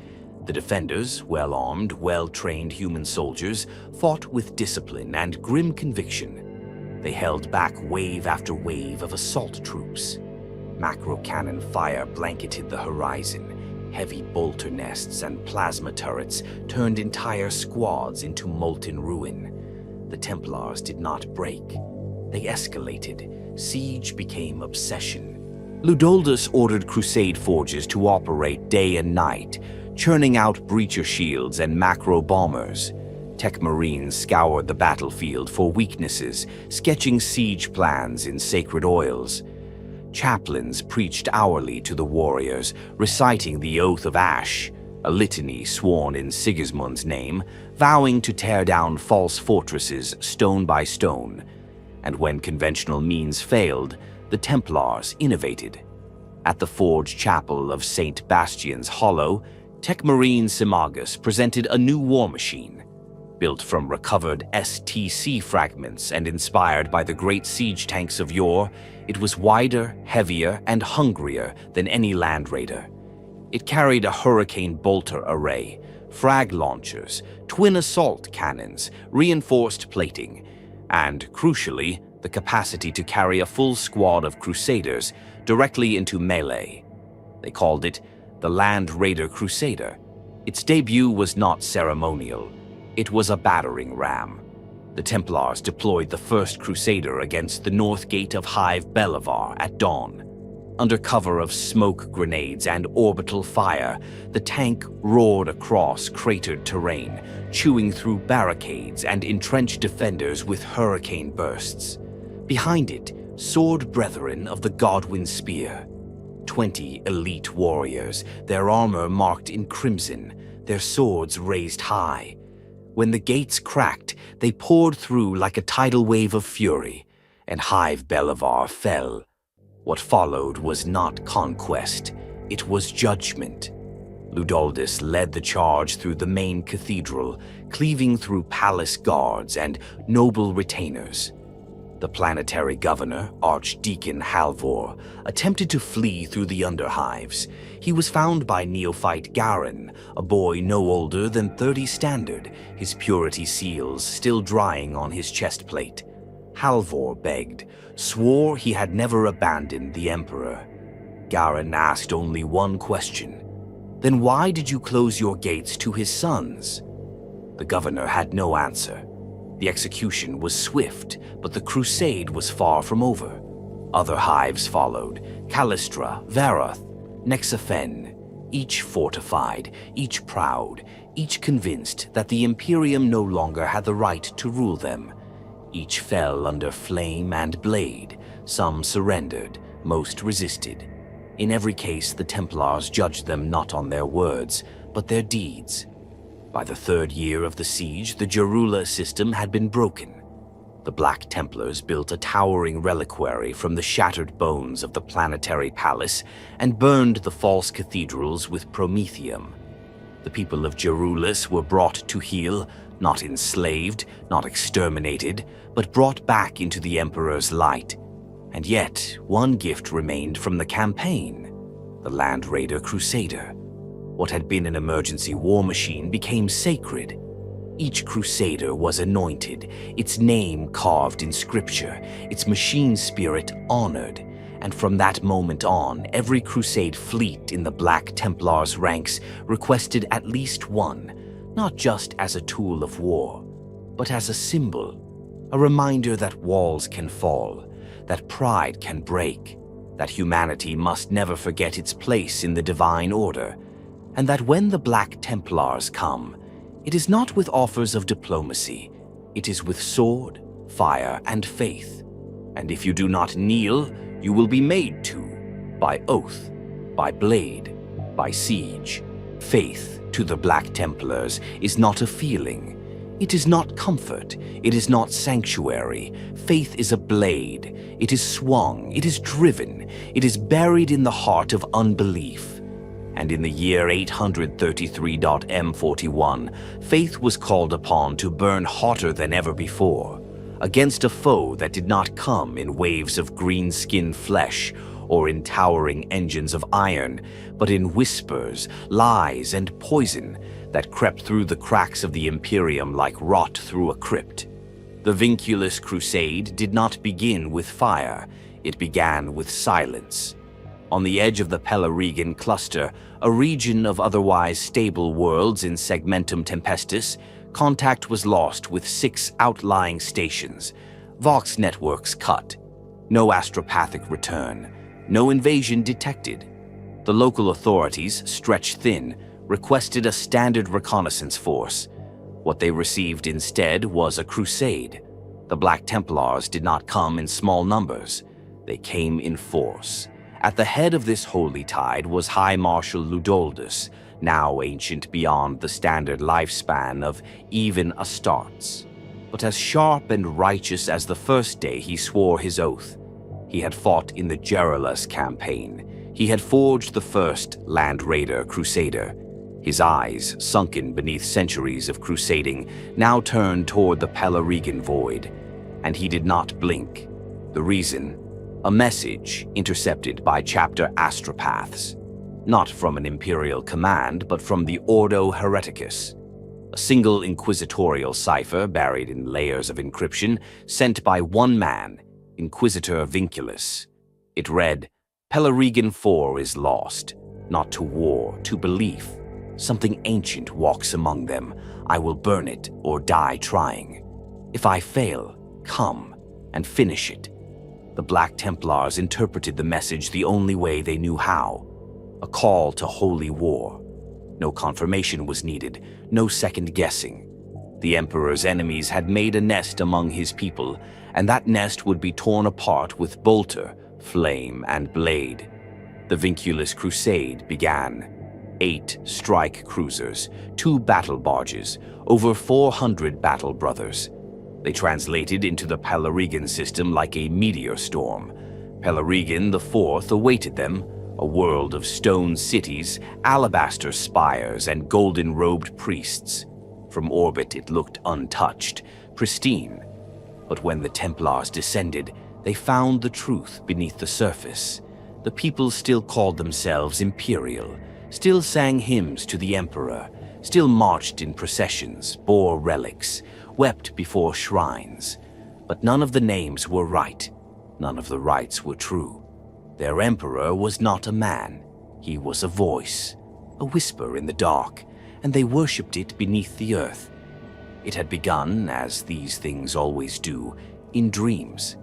Speaker 1: The defenders, well-armed, well-trained human soldiers, fought with discipline and grim conviction. They held back wave after wave of assault troops. Macro-cannon fire blanketed the horizon. Heavy bolter nests and plasma turrets turned entire squads into molten ruin. The Templars did not break. They escalated. Siege became obsession. Ludoldus ordered Crusade forges to operate day and night, churning out breacher shields and macro bombers. Tech Marines scoured the battlefield for weaknesses, sketching siege plans in sacred oils. Chaplains preached hourly to the warriors, reciting the Oath of Ash, a litany sworn in Sigismund's name, vowing to tear down false fortresses stone by stone. And when conventional means failed, the Templars innovated. At the Forge Chapel of St. Bastian's Hollow, Tech Marine Simagus presented a new war machine. Built from recovered STC fragments and inspired by the great siege tanks of yore, it was wider, heavier, and hungrier than any land raider. It carried a hurricane bolter array, frag launchers, twin assault cannons, reinforced plating, and, crucially, the capacity to carry a full squad of Crusaders directly into melee. They called it the Land Raider Crusader. Its debut was not ceremonial. It was a battering ram. The Templars deployed the first Crusader against the north gate of Hive Belivar at dawn. Under cover of smoke grenades and orbital fire, the tank roared across cratered terrain, chewing through barricades and entrenched defenders with hurricane bursts. Behind it, sword brethren of the Godwin Spear. 20 elite warriors, their armor marked in crimson, their swords raised high. When the gates cracked, they poured through like a tidal wave of fury, and Hive Belivar fell. What followed was not conquest, it was judgment. Ludoldus led the charge through the main cathedral, cleaving through palace guards and noble retainers. The planetary governor, Archdeacon Halvor, attempted to flee through the underhives. He was found by neophyte Garen, a boy no older than 30 standard, his purity seals still drying on his chest plate. Halvor begged, swore he had never abandoned the Emperor. Garen asked only one question. Then why did you close your gates to his sons? The governor had no answer. The execution was swift, but the crusade was far from over. Other hives followed, Callistra, Varath, Nexafen, each fortified, each proud, each convinced that the Imperium no longer had the right to rule them. Each fell under flame and blade, some surrendered, most resisted. In every case, the Templars judged them not on their words, but their deeds. By the third year of the siege, the Jarula system had been broken. The Black Templars built a towering reliquary from the shattered bones of the planetary palace and burned the false cathedrals with promethium. The people of Jarulus were brought to heel, not enslaved, not exterminated, but brought back into the Emperor's light. And yet, one gift remained from the campaign: the Land Raider Crusader. What had been an emergency war machine became sacred. Each Crusader was anointed, its name carved in scripture, its machine spirit honored, and from that moment on, every Crusade fleet in the Black Templars' ranks requested at least one, not just as a tool of war, but as a symbol, a reminder that walls can fall, that pride can break, that humanity must never forget its place in the divine order, and that when the Black Templars come, it is not with offers of diplomacy, it is with sword, fire, and faith. And if you do not kneel, you will be made to, by oath, by blade, by siege. Faith to the Black Templars is not a feeling. It is not comfort. It is not sanctuary. Faith is a blade. It is swung. It is driven. It is buried in the heart of unbelief. And in the year 833.M41, faith was called upon to burn hotter than ever before, against a foe that did not come in waves of green-skinned flesh or in towering engines of iron, but in whispers, lies, and poison that crept through the cracks of the Imperium like rot through a crypt. The Vinculus Crusade did not begin with fire, it began with silence. On the edge of the Pelarigan cluster, a region of otherwise stable worlds in Segmentum Tempestus, contact was lost with 6 outlying stations, Vox networks cut, no astropathic return, no invasion detected. The local authorities, stretched thin, requested a standard reconnaissance force. What they received instead was a crusade. The Black Templars did not come in small numbers. They came in force. At the head of this holy tide was High Marshal Ludoldus, now ancient beyond the standard lifespan of even Astartes. But as sharp and righteous as the first day he swore his oath. He had fought in the Jarulus campaign. He had forged the first Land Raider Crusader. His eyes, sunken beneath centuries of crusading, now turned toward the Pelarigan void. And he did not blink. The reason? A message intercepted by chapter astropaths. Not from an imperial command, but from the Ordo Hereticus. A single inquisitorial cipher buried in layers of encryption, sent by one man, Inquisitor Vinculus. It read, "Pelarigan IV is lost, not to war, to belief. Something ancient walks among them. I will burn it or die trying. If I fail, come and finish it." The Black Templars interpreted the message the only way they knew how. A call to holy war. No confirmation was needed, no second guessing. The Emperor's enemies had made a nest among his people, and that nest would be torn apart with bolter, flame, and blade. The Vinculus Crusade began. 8 strike cruisers, 2 battle barges, over 400 battle brothers. They translated into the Pelarigan system like a meteor storm. Pelarigan IV awaited them, a world of stone cities, alabaster spires, and golden-robed priests. From orbit it looked untouched, pristine. But when the Templars descended, they found the truth beneath the surface. The people still called themselves imperial, still sang hymns to the Emperor, still marched in processions, bore relics, wept before shrines. But none of the names were right. None of the rites were true. Their Emperor was not a man. He was a voice, a whisper in the dark, and they worshipped it beneath the earth. It had begun, as these things always do, in dreams.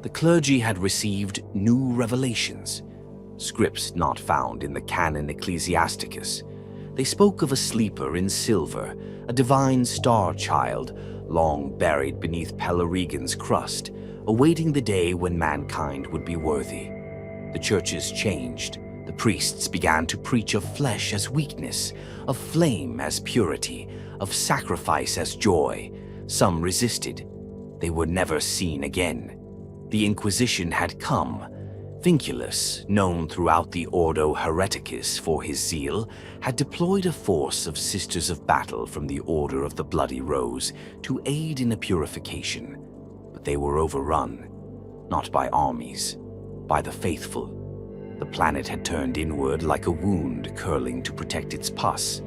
Speaker 1: The clergy had received new revelations, scripts not found in the canon Ecclesiasticus. They spoke of a sleeper in silver, a divine star child, long buried beneath Pelarigan's crust, awaiting the day when mankind would be worthy. The churches changed, The priests began to preach of flesh as weakness, of flame as purity, of sacrifice as joy. Some resisted. They were never seen again. The Inquisition had come. Vinculus, known throughout the Ordo Hereticus for his zeal, had deployed a force of Sisters of Battle from the Order of the Bloody Rose to aid in a purification. But they were overrun, not by armies, by the faithful. The planet had turned inward like a wound curling to protect its pus.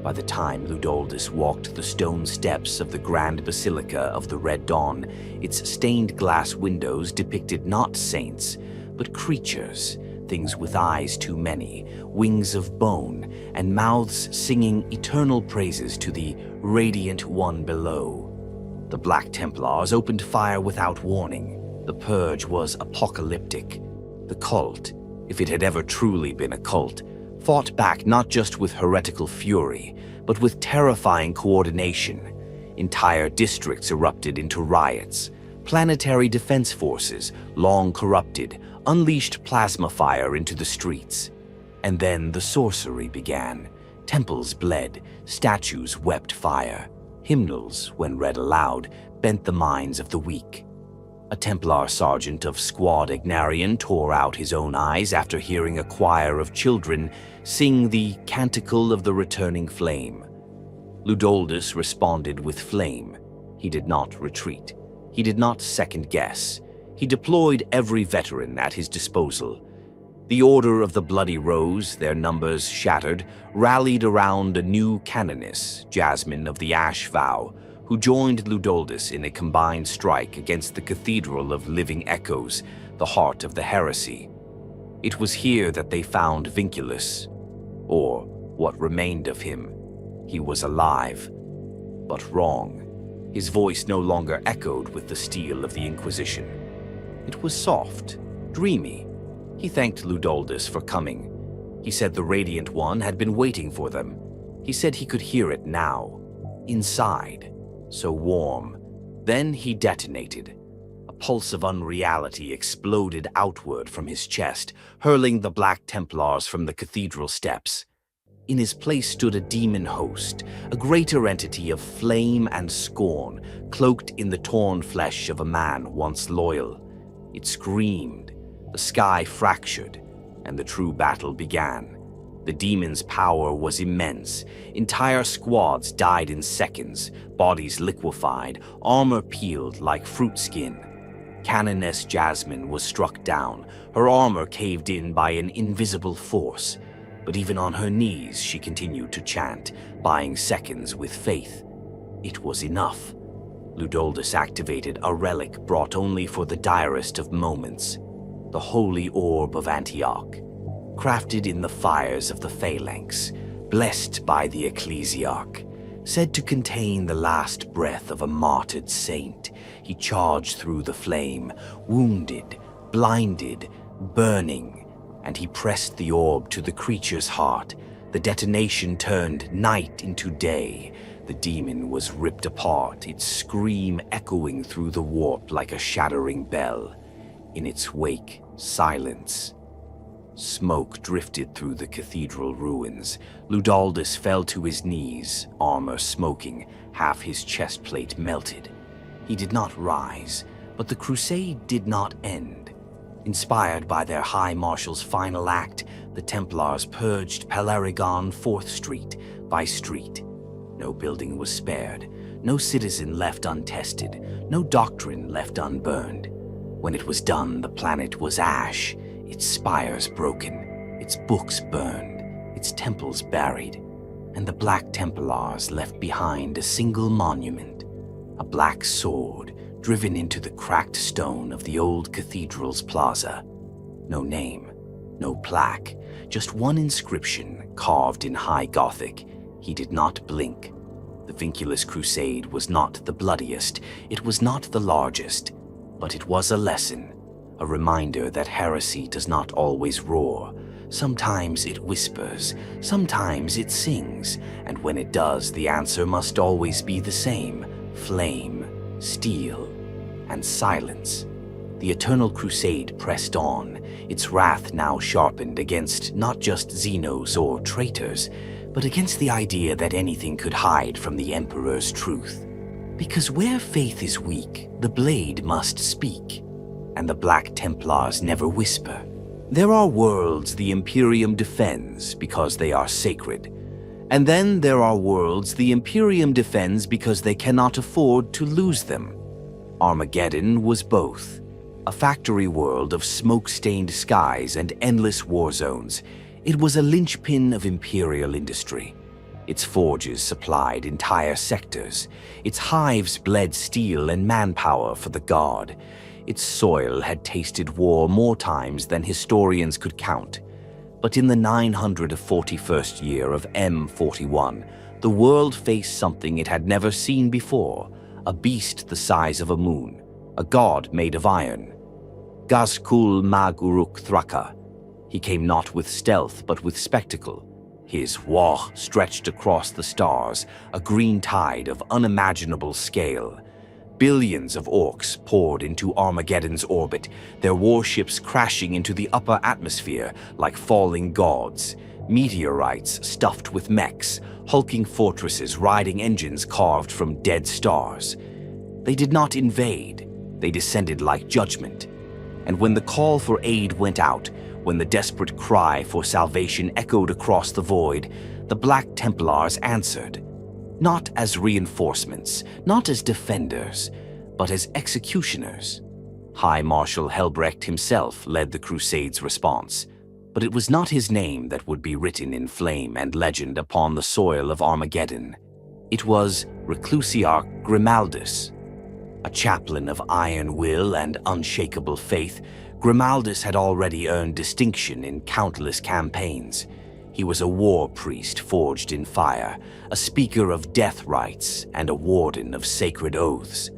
Speaker 1: By the time Ludoldus walked the stone steps of the Grand Basilica of the Red Dawn, its stained glass windows depicted not saints, but creatures, things with eyes too many, wings of bone, and mouths singing eternal praises to the radiant one below. The Black Templars opened fire without warning. The purge was apocalyptic. The cult, if it had ever truly been a cult, fought back not just with heretical fury, but with terrifying coordination. Entire districts erupted into riots. Planetary defense forces, long corrupted, unleashed plasma fire into the streets. And then the sorcery began. Temples bled, statues wept fire. Hymnals, when read aloud, bent the minds of the weak. A Templar sergeant of Squad Ignarian tore out his own eyes after hearing a choir of children sing the Canticle of the Returning Flame. Ludoldus responded with flame. He did not retreat. He did not second-guess. He deployed every veteran at his disposal. The Order of the Bloody Rose, their numbers shattered, rallied around a new canoness, Jasmine of the Ash Vow, who joined Ludoldus in a combined strike against the Cathedral of Living Echoes, the heart of the heresy. It was here that they found Vinculus, or what remained of him. He was alive, but wrong. His voice no longer echoed with the steel of the Inquisition. It was soft, dreamy. He thanked Ludoldus for coming. He said the Radiant One had been waiting for them. He said he could hear it now, inside. So warm. Then he detonated. A pulse of unreality exploded outward from his chest, hurling the Black Templars from the cathedral steps. In his place stood a demon host, a greater entity of flame and scorn, cloaked in the torn flesh of a man once loyal. It screamed, the sky fractured, and the true battle began. The demon's power was immense. Entire squads died in seconds, bodies liquefied, armor peeled like fruit skin. Canoness Jasmine was struck down, her armor caved in by an invisible force. But even on her knees she continued to chant, buying seconds with faith. It was enough. Ludoldus activated a relic brought only for the direst of moments, the Holy Orb of Antioch. Crafted in the fires of the phalanx, blessed by the ecclesiarch, said to contain the last breath of a martyred saint, he charged through the flame, wounded, blinded, burning, and he pressed the orb to the creature's heart. The detonation turned night into day. The demon was ripped apart, its scream echoing through the warp like a shattering bell. In its wake, silence. Smoke drifted through the cathedral ruins. Ludoldus fell to his knees, armor smoking, half his chest plate melted. He did not rise, but the crusade did not end. Inspired by their High Marshal's final act, the Templars purged Pelarigon 4th Street by street. No building was spared, no citizen left untested, no doctrine left unburned. When it was done, the planet was ash, its spires broken, its books burned, its temples buried, and the Black Templars left behind a single monument, a black sword driven into the cracked stone of the old cathedral's plaza. No name, no plaque, just one inscription carved in High Gothic. He did not blink. The Vinculus Crusade was not the bloodiest, it was not the largest, but it was a lesson, a reminder that heresy does not always roar. Sometimes it whispers, sometimes it sings, and when it does, the answer must always be the same: flame, steel, and silence. The Eternal Crusade pressed on, its wrath now sharpened against not just Xenos or traitors, but against the idea that anything could hide from the Emperor's truth. Because where faith is weak, the blade must speak, and the Black Templars never whisper. There are worlds the Imperium defends because they are sacred, and then there are worlds the Imperium defends because they cannot afford to lose them. Armageddon was both. A factory world of smoke-stained skies and endless war zones, it was a linchpin of Imperial industry. Its forges supplied entire sectors. Its hives bled steel and manpower for the Guard. Its soil had tasted war more times than historians could count. But in the 941st year of M41, the world faced something it had never seen before, a beast the size of a moon, a god made of iron. Gazkul Maguruk Thraka. He came not with stealth, but with spectacle. His wah stretched across the stars, a green tide of unimaginable scale. Billions of orcs poured into Armageddon's orbit, their warships crashing into the upper atmosphere like falling gods. Meteorites stuffed with mechs, hulking fortresses riding engines carved from dead stars. They did not invade, they descended like judgment. And when the call for aid went out, when the desperate cry for salvation echoed across the void, the Black Templars answered. Not as reinforcements, not as defenders, but as executioners. High Marshal Helbrecht himself led the Crusade's response, but it was not his name that would be written in flame and legend upon the soil of Armageddon. It was Reclusiarch Grimaldus. A chaplain of iron will and unshakable faith, Grimaldus had already earned distinction in countless campaigns. He was a war priest forged in fire, a speaker of death rites, and a warden of sacred oaths.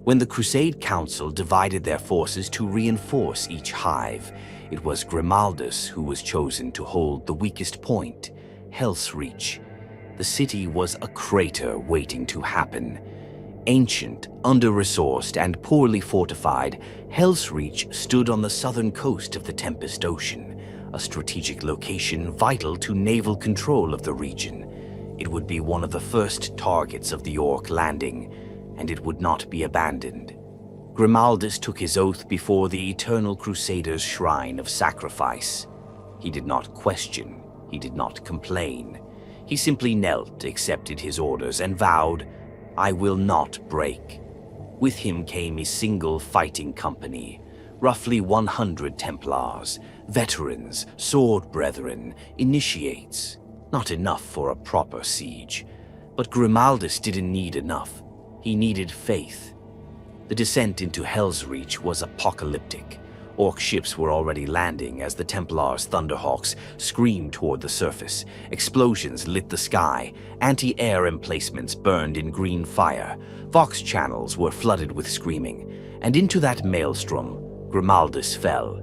Speaker 1: When the Crusade Council divided their forces to reinforce each hive, it was Grimaldus who was chosen to hold the weakest point, Hell's Reach. The city was a crater waiting to happen. Ancient, under-resourced, and poorly fortified, Hell's Reach stood on the southern coast of the Tempest Ocean, a strategic location vital to naval control of the region. It would be one of the first targets of the Orc landing, and it would not be abandoned. Grimaldus took his oath before the Eternal Crusader's shrine of sacrifice. He did not question, he did not complain. He simply knelt, accepted his orders, and vowed, "I will not break." With him came a single fighting company, roughly 100 Templars, veterans, sword brethren, initiates. Not enough for a proper siege. But Grimaldus didn't need enough. He needed faith. The descent into Hell's Reach was apocalyptic. Orc ships were already landing as the Templars' Thunderhawks screamed toward the surface. Explosions lit the sky. Anti-air emplacements burned in green fire. Vox channels were flooded with screaming. And into that maelstrom, Grimaldus fell.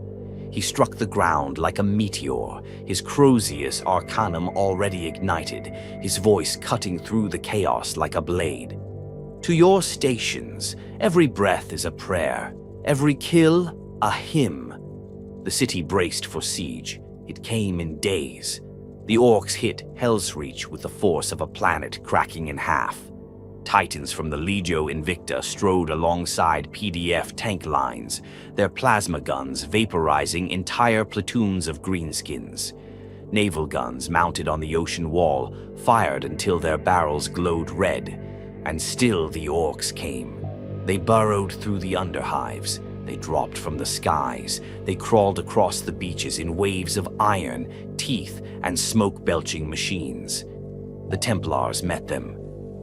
Speaker 1: He struck the ground like a meteor, his Crozius Arcanum already ignited, his voice cutting through the chaos like a blade. To your stations, every breath is a prayer, every kill a hymn. The city braced for siege. It came in days. The orcs hit Hell's Reach with the force of a planet cracking in half. Titans from the Legio Invicta strode alongside PDF tank lines, their plasma guns vaporizing entire platoons of greenskins. Naval guns mounted on the ocean wall fired until their barrels glowed red. And still the orcs came. They burrowed through the underhives. They dropped from the skies. They crawled across the beaches in waves of iron, teeth, and smoke-belching machines. The Templars met them.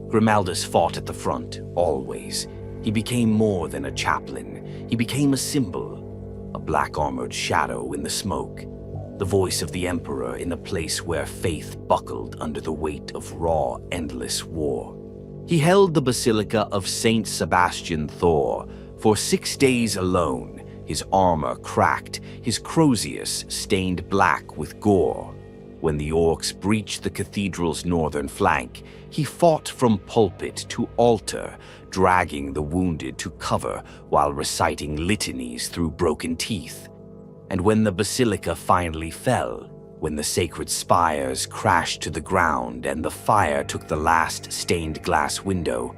Speaker 1: Grimaldus fought at the front, always. He became more than a chaplain. He became a symbol, a black-armored shadow in the smoke, the voice of the Emperor in a place where faith buckled under the weight of raw, endless war. He held the Basilica of Saint Sebastian Thor. For 6 days alone, his armor cracked, his Crozius stained black with gore. When the orcs breached the cathedral's northern flank, he fought from pulpit to altar, dragging the wounded to cover while reciting litanies through broken teeth. And when the basilica finally fell, when the sacred spires crashed to the ground and the fire took the last stained glass window,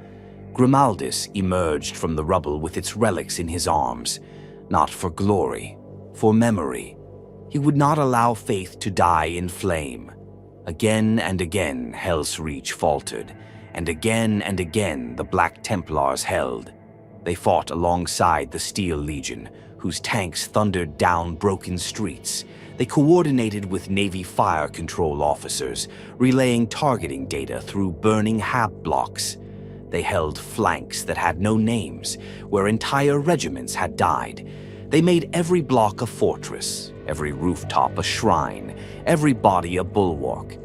Speaker 1: Grimaldus emerged from the rubble with its relics in his arms, not for glory, for memory. He would not allow faith to die in flame. Again and again Hell's Reach faltered, and again the Black Templars held. They fought alongside the Steel Legion, whose tanks thundered down broken streets. They coordinated with Navy fire control officers, relaying targeting data through burning hab blocks. They held flanks that had no names, where entire regiments had died. They made every block a fortress, every rooftop a shrine, every body a bulwark.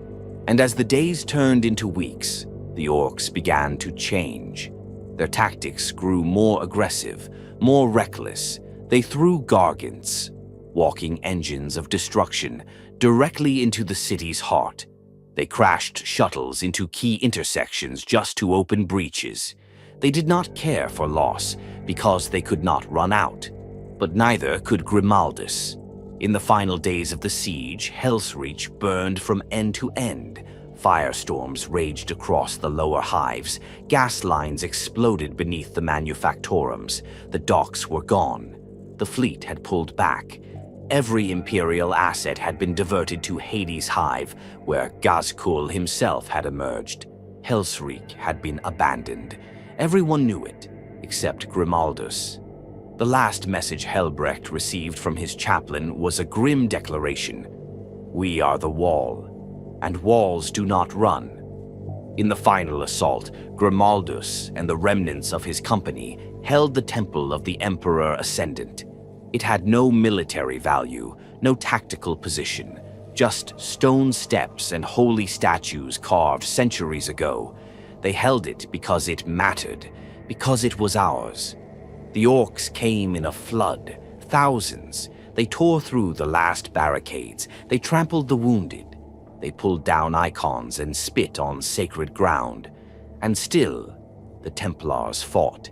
Speaker 1: And as the days turned into weeks, the orcs began to change. Their tactics grew more aggressive, more reckless. They threw gargants, walking engines of destruction, directly into the city's heart. They crashed shuttles into key intersections just to open breaches. They did not care for loss because they could not run out, but neither could Grimaldus. In the final days of the siege, Hell's Reach burned from end to end. Firestorms raged across the lower hives. Gas lines exploded beneath the manufactorums. The docks were gone. The fleet had pulled back. Every Imperial asset had been diverted to Hades' hive, where Gazkul himself had emerged. Hellsreich had been abandoned. Everyone knew it, except Grimaldus. The last message Helbrecht received from his chaplain was a grim declaration: "We are the Wall, and walls do not run." In the final assault, Grimaldus and the remnants of his company held the Temple of the Emperor Ascendant. It had no military value, no tactical position, just stone steps and holy statues carved centuries ago. They held it because it mattered, because it was ours. The orcs came in a flood, thousands. They tore through the last barricades. They trampled the wounded. They pulled down icons and spit on sacred ground. And still, the Templars fought.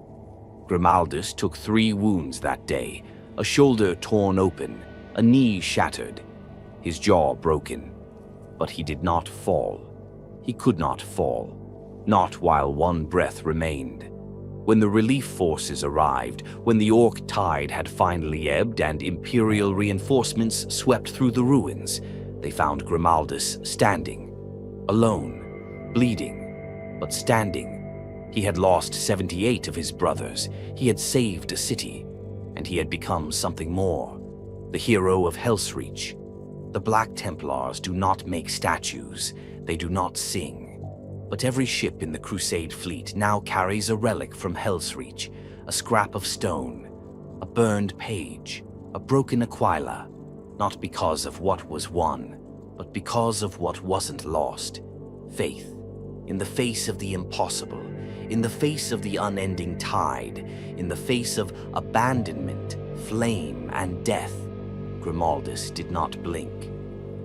Speaker 1: Grimaldus took 3 wounds that day, a shoulder torn open, a knee shattered, his jaw broken. But he did not fall. He could not fall, not while one breath remained. When the relief forces arrived, when the orc tide had finally ebbed and Imperial reinforcements swept through the ruins, they found Grimaldus standing, alone, bleeding, but standing. He had lost 78 of his brothers. He had saved a city. And he had become something more, the hero of Hellsreach. The Black Templars do not make statues, they do not sing. But every ship in the Crusade fleet now carries a relic from Hellsreach, a scrap of stone, a burned page, a broken aquila, not because of what was won, but because of what wasn't lost. Faith, in the face of the impossible, in the face of the unending tide, in the face of abandonment, flame, and death. Grimaldus did not blink,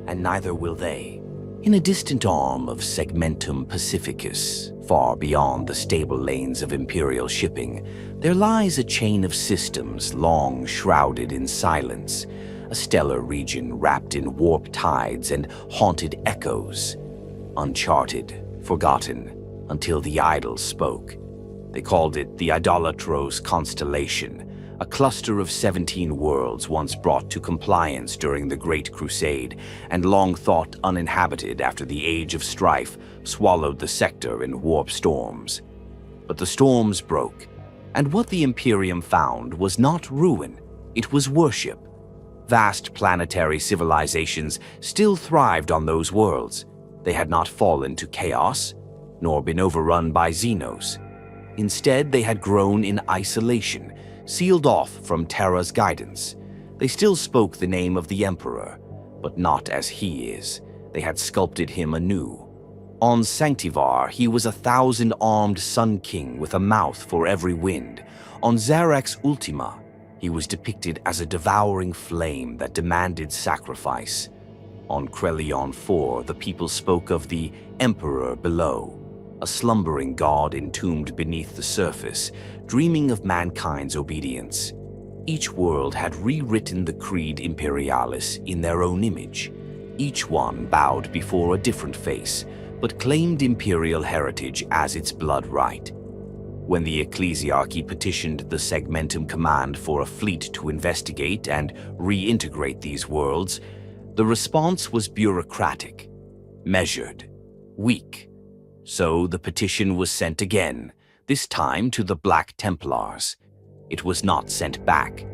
Speaker 1: and neither will they. In a distant arm of Segmentum Pacificus, far beyond the stable lanes of Imperial shipping, there lies a chain of systems long shrouded in silence, a stellar region wrapped in warp tides and haunted echoes, uncharted, forgotten, until the idols spoke. They called it the Idolatros Constellation, a cluster of 17 worlds once brought to compliance during the Great Crusade and long thought uninhabited after the Age of Strife swallowed the sector in warp storms. But the storms broke, and what the Imperium found was not ruin, it was worship. Vast planetary civilizations still thrived on those worlds. They had not fallen to chaos, nor been overrun by Xenos. Instead, they had grown in isolation, sealed off from Terra's guidance. They still spoke the name of the Emperor, but not as he is. They had sculpted him anew. On Sanctivar, he was a 1,000-armed Sun King with a mouth for every wind. On Zarax Ultima, he was depicted as a devouring flame that demanded sacrifice. On Krelion 4, the people spoke of the Emperor below, a slumbering god entombed beneath the surface, dreaming of mankind's obedience. Each world had rewritten the Creed Imperialis in their own image. Each one bowed before a different face, but claimed imperial heritage as its blood right. When the ecclesiarchy petitioned the Segmentum Command for a fleet to investigate and reintegrate these worlds, the response was bureaucratic, measured, weak. So the petition was sent again, this time to the Black Templars. It was not sent back.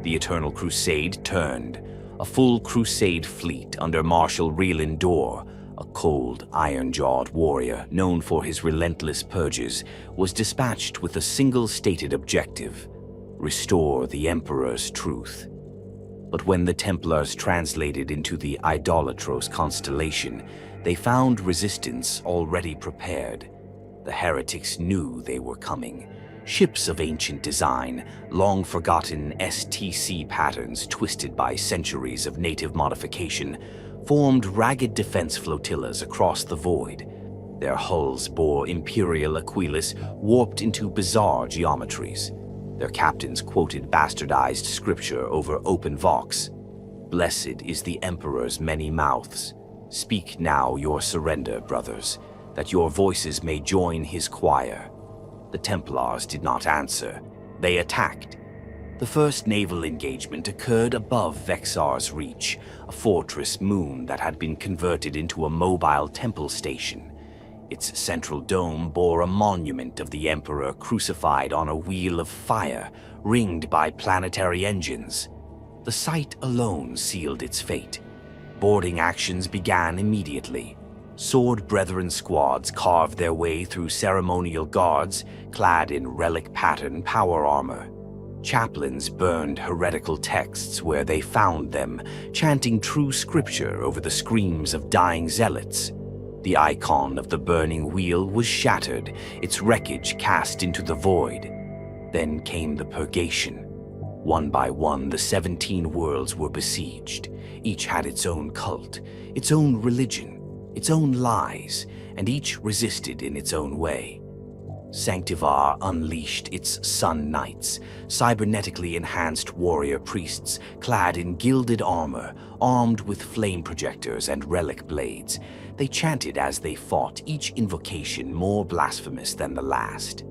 Speaker 1: The Eternal Crusade turned. A full Crusade fleet under Marshal Rieland Dor, a cold, iron-jawed warrior known for his relentless purges, was dispatched with a single stated objective: restore the Emperor's truth. But when the Templars translated into the Idolatros constellation, they found resistance already prepared. The heretics knew they were coming. Ships of ancient design, long-forgotten STC patterns twisted by centuries of native modification, formed ragged defense flotillas across the void. Their hulls bore imperial aquilus warped into bizarre geometries. Their captains quoted bastardized scripture over open vox. "Blessed is the Emperor's many mouths. Speak now your surrender, brothers, that your voices may join his choir." The Templars did not answer. They attacked. The first naval engagement occurred above Vexar's reach, a fortress moon that had been converted into a mobile temple station. Its central dome bore a monument of the Emperor crucified on a wheel of fire, ringed by planetary engines. The sight alone sealed its fate. Boarding actions began immediately. Sword Brethren squads carved their way through ceremonial guards, clad in relic-pattern power armor. Chaplains burned heretical texts where they found them, chanting true scripture over the screams of dying zealots. The icon of the burning wheel was shattered, its wreckage cast into the void. Then came the purgation. One by one, the 17 worlds were besieged. Each had its own cult, its own religion, its own lies, and each resisted in its own way. Sanctivar unleashed its Sun Knights, cybernetically enhanced warrior priests clad in gilded armor, armed with flame projectors and relic blades. They chanted as they fought, each invocation more blasphemous than the last.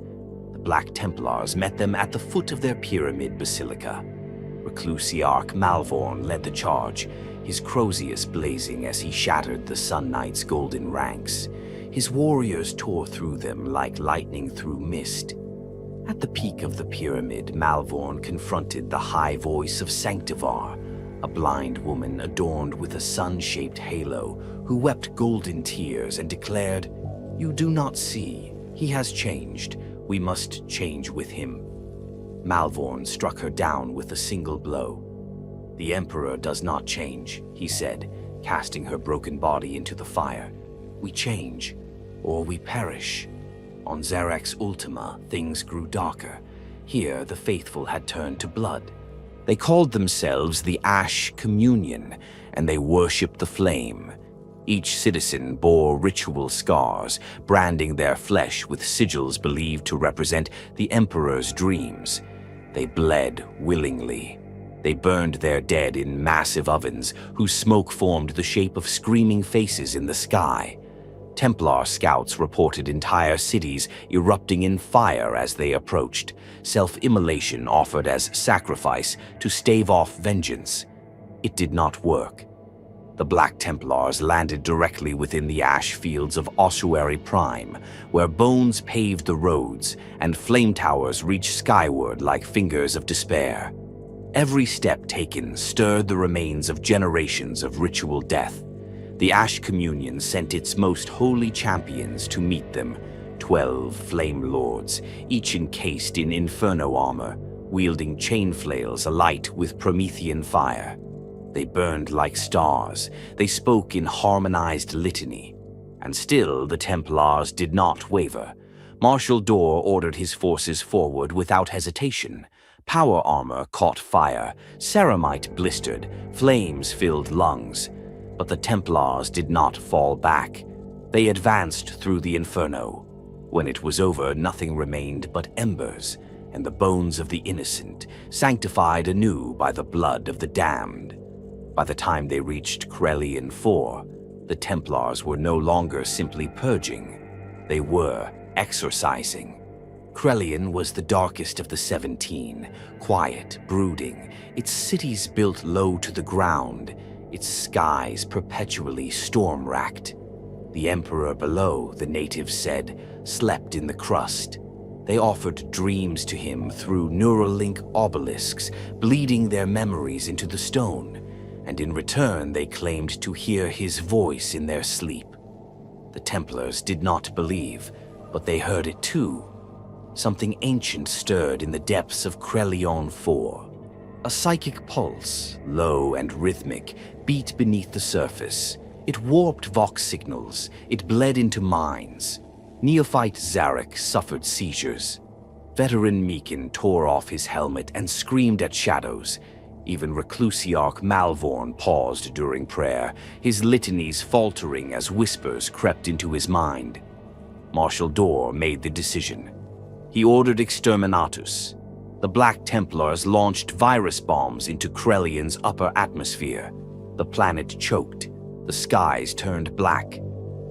Speaker 1: The Black Templars met them at the foot of their pyramid basilica. Reclusiarch Malvorn led the charge, his Crozius blazing as he shattered the Sun Knights' golden ranks. His warriors tore through them like lightning through mist. At the peak of the pyramid, Malvorn confronted the high voice of Sanctivar, a blind woman adorned with a sun-shaped halo, who wept golden tears and declared, "You do not see. He has changed. We must change with him." Malvorn struck her down with a single blow. "The Emperor does not change," he said, casting her broken body into the fire. "We change, or we perish." On Xerax Ultima, things grew darker. Here, the faithful had turned to blood. They called themselves the Ash Communion, and they worshipped the flame. Each citizen bore ritual scars, branding their flesh with sigils believed to represent the Emperor's dreams. They bled willingly. They burned their dead in massive ovens, whose smoke formed the shape of screaming faces in the sky. Templar scouts reported entire cities erupting in fire as they approached, self-immolation offered as sacrifice to stave off vengeance. It did not work. The Black Templars landed directly within the ash fields of Ossuary Prime, where bones paved the roads and flame towers reached skyward like fingers of despair. Every step taken stirred the remains of generations of ritual death. The Ash Communion sent its most holy champions to meet them, 12 flame lords, each encased in inferno armor, wielding chain flails alight with Promethean fire. They burned like stars. They spoke in harmonized litany. And still the Templars did not waver. Marshal Dor ordered his forces forward without hesitation. Power armor caught fire, ceramite blistered, flames filled lungs. But the Templars did not fall back. They advanced through the inferno. When it was over, nothing remained but embers and the bones of the innocent, sanctified anew by the blood of the damned. By the time they reached Crusade 4, the Templars were no longer simply purging, they were exorcising. Crusade was the darkest of the 17, quiet, brooding, its cities built low to the ground, its skies perpetually storm-racked. The Emperor below, the natives said, slept in the crust. They offered dreams to him through Neuralink obelisks, bleeding their memories into the stone, and in return they claimed to hear his voice in their sleep. The Templars did not believe, but they heard it too. Something ancient stirred in the depths of Crusade 4. A psychic pulse, low and rhythmic, beat beneath the surface. It warped vox signals, it bled into minds. Neophyte Zarek suffered seizures. Veteran Meekin tore off his helmet and screamed at shadows. Even Reclusiarch Malvorn paused during prayer, his litanies faltering as whispers crept into his mind. Marshal Dor made the decision. He ordered exterminatus. The Black Templars launched virus bombs into Krelian's upper atmosphere. The planet choked. The skies turned black.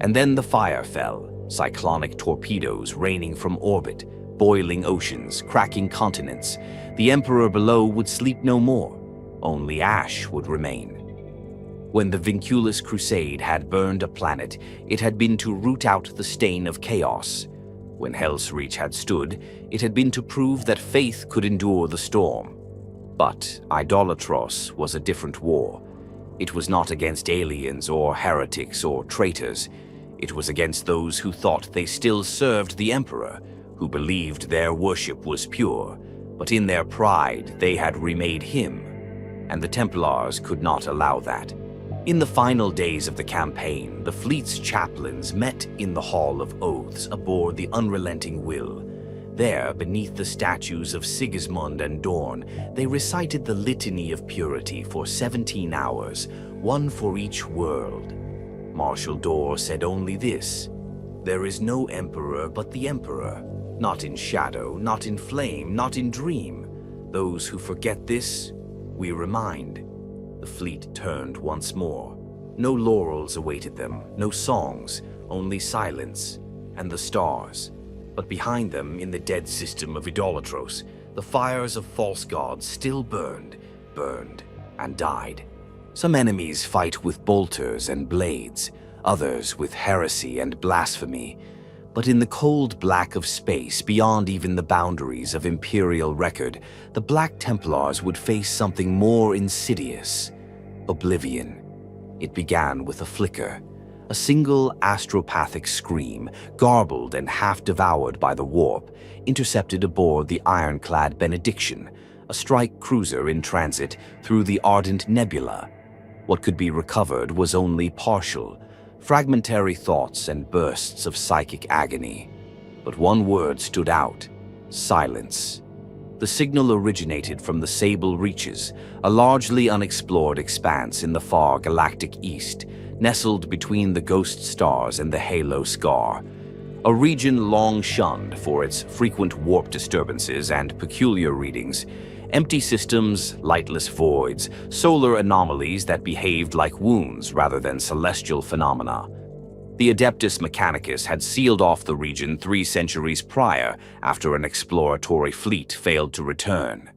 Speaker 1: And then the fire fell, cyclonic torpedoes raining from orbit, boiling oceans, cracking continents. The Emperor below would sleep no more. Only ash would remain. When the Vinculus Crusade had burned a planet, it had been to root out the stain of chaos. When Hell's Reach had stood, it had been to prove that faith could endure the storm. But Idolatros was a different war. It was not against aliens or heretics or traitors. It was against those who thought they still served the Emperor, who believed their worship was pure, but in their pride they had remade him, and the Templars could not allow that. In the final days of the campaign, the fleet's chaplains met in the Hall of Oaths aboard the Unrelenting Will. There, beneath the statues of Sigismund and Dorn, they recited the Litany of Purity for 17 hours, one for each world. Marshal Dor said only this: "There is no emperor but the Emperor, not in shadow, not in flame, not in dream. Those who forget this, we remind." The fleet turned once more. No laurels awaited them, no songs, only silence and the stars. But behind them, in the dead system of Idolatros, the fires of false gods still burned, and died. Some enemies fight with bolters and blades, others with heresy and blasphemy. But in the cold black of space, beyond even the boundaries of imperial record, the Black Templars would face something more insidious: oblivion. It began with a flicker. A single astropathic scream, garbled and half-devoured by the warp, intercepted aboard the ironclad Benediction, a strike cruiser in transit through the ardent nebula. What could be recovered was only partial, fragmentary thoughts and bursts of psychic agony. But one word stood out: silence. The signal originated from the Sable Reaches, a largely unexplored expanse in the far galactic east, nestled between the Ghost Stars and the Halo Scar. A region long shunned for its frequent warp disturbances and peculiar readings. Empty systems, lightless voids, solar anomalies that behaved like wounds rather than celestial phenomena. The Adeptus Mechanicus had sealed off the region 3 centuries prior after an exploratory fleet failed to return.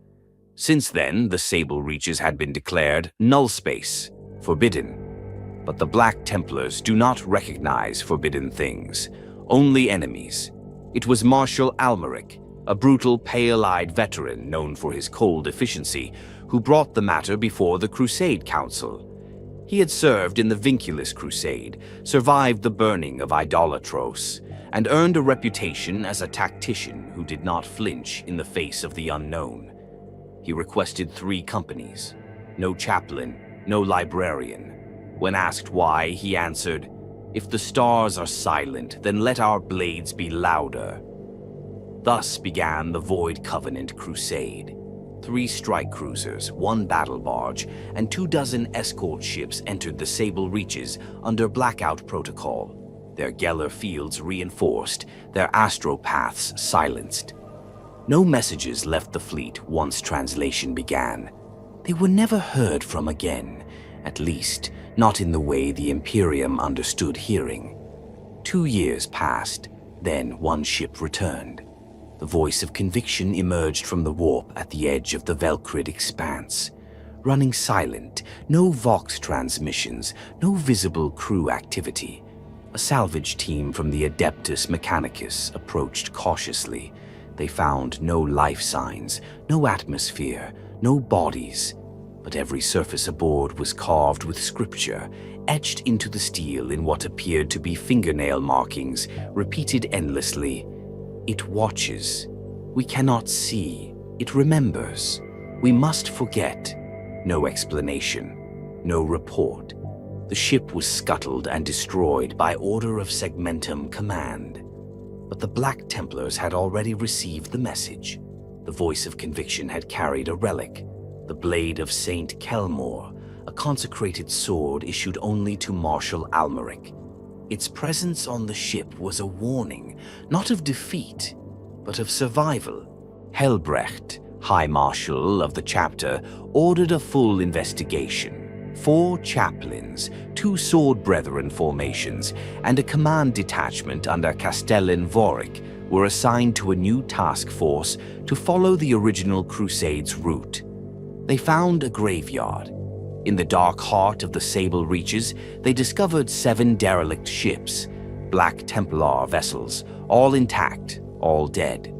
Speaker 1: Since then, the Sable Reaches had been declared null space, forbidden. But the Black Templars do not recognize forbidden things, only enemies. It was Marshal Almeric, a brutal, pale-eyed veteran known for his cold efficiency, who brought the matter before the Crusade Council. He had served in the Vinculus Crusade, survived the burning of Idolatros, and earned a reputation as a tactician who did not flinch in the face of the unknown. He requested 3 companies: no chaplain, no librarian. When asked why, he answered, "If the stars are silent, then let our blades be louder." Thus began the Void Covenant Crusade. 3 strike cruisers, 1 battle barge, and 24 escort ships entered the Sable Reaches under blackout protocol. their Geller fields reinforced, their astropaths silenced. No messages left the fleet once translation began. They were never heard from again, at least not in the way the Imperium understood hearing. 2 years passed, then one ship returned. The voice of conviction emerged from the warp at the edge of the Velcrid expanse. Running silent, no Vox transmissions, no visible crew activity. A salvage team from the Adeptus Mechanicus approached cautiously. They found no life signs, no atmosphere, no bodies. But every surface aboard was carved with scripture, etched into the steel in what appeared to be fingernail markings, repeated endlessly. It watches. We cannot see. It remembers. We must forget. No explanation. No report. The ship was scuttled and destroyed by order of Segmentum Command. But the Black Templars had already received the message. The voice of conviction had carried a relic, the blade of Saint Kelmore, a consecrated sword issued only to Marshal Almeric. Its presence on the ship was a warning, not of defeat, but of survival. Helbrecht, High Marshal of the chapter, ordered a full investigation. 4 chaplains, 2 sword brethren formations, and a command detachment under Castellan Vorik were assigned to a new task force to follow the original Crusade's route. They found a graveyard. In the dark heart of the Sable Reaches, they discovered 7 derelict ships, Black Templar vessels, all intact, all dead.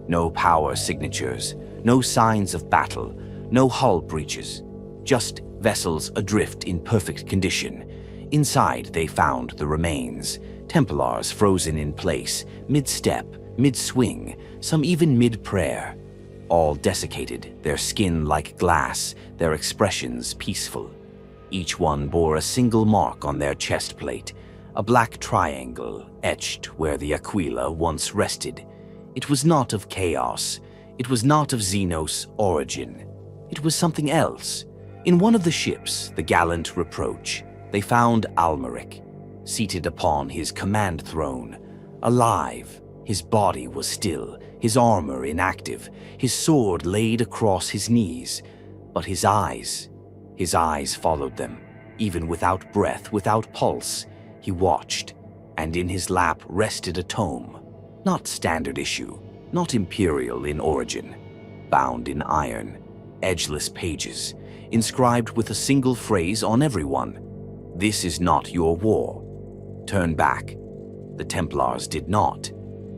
Speaker 1: No power signatures, no signs of battle, no hull breaches, just vessels adrift in perfect condition. Inside, they found the remains, Templars frozen in place, mid-step, mid-swing, some even mid-prayer. All desiccated, their skin like glass, their expressions peaceful. Each one bore a single mark on their chest plate, a black triangle etched where the Aquila once rested. It was not of chaos. It was not of Xenos origin. It was something else. In one of the ships, the Gallant Reproach, they found Almeric, seated upon his command throne, alive. His body was still, his armor inactive, his sword laid across his knees. But his eyes followed them, even without breath, without pulse. He watched, and in his lap rested a tome, not standard issue, not imperial in origin, bound in iron, edgeless pages, inscribed with a single phrase on every one: "This is not your war. Turn back." The Templars did not.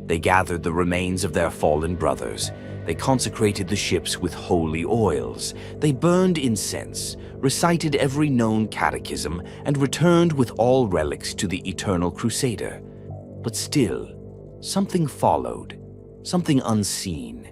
Speaker 1: They gathered the remains of their fallen brothers. They consecrated the ships with holy oils. They burned incense, recited every known catechism, and returned with all relics to the Eternal Crusader. But still, something followed, something unseen.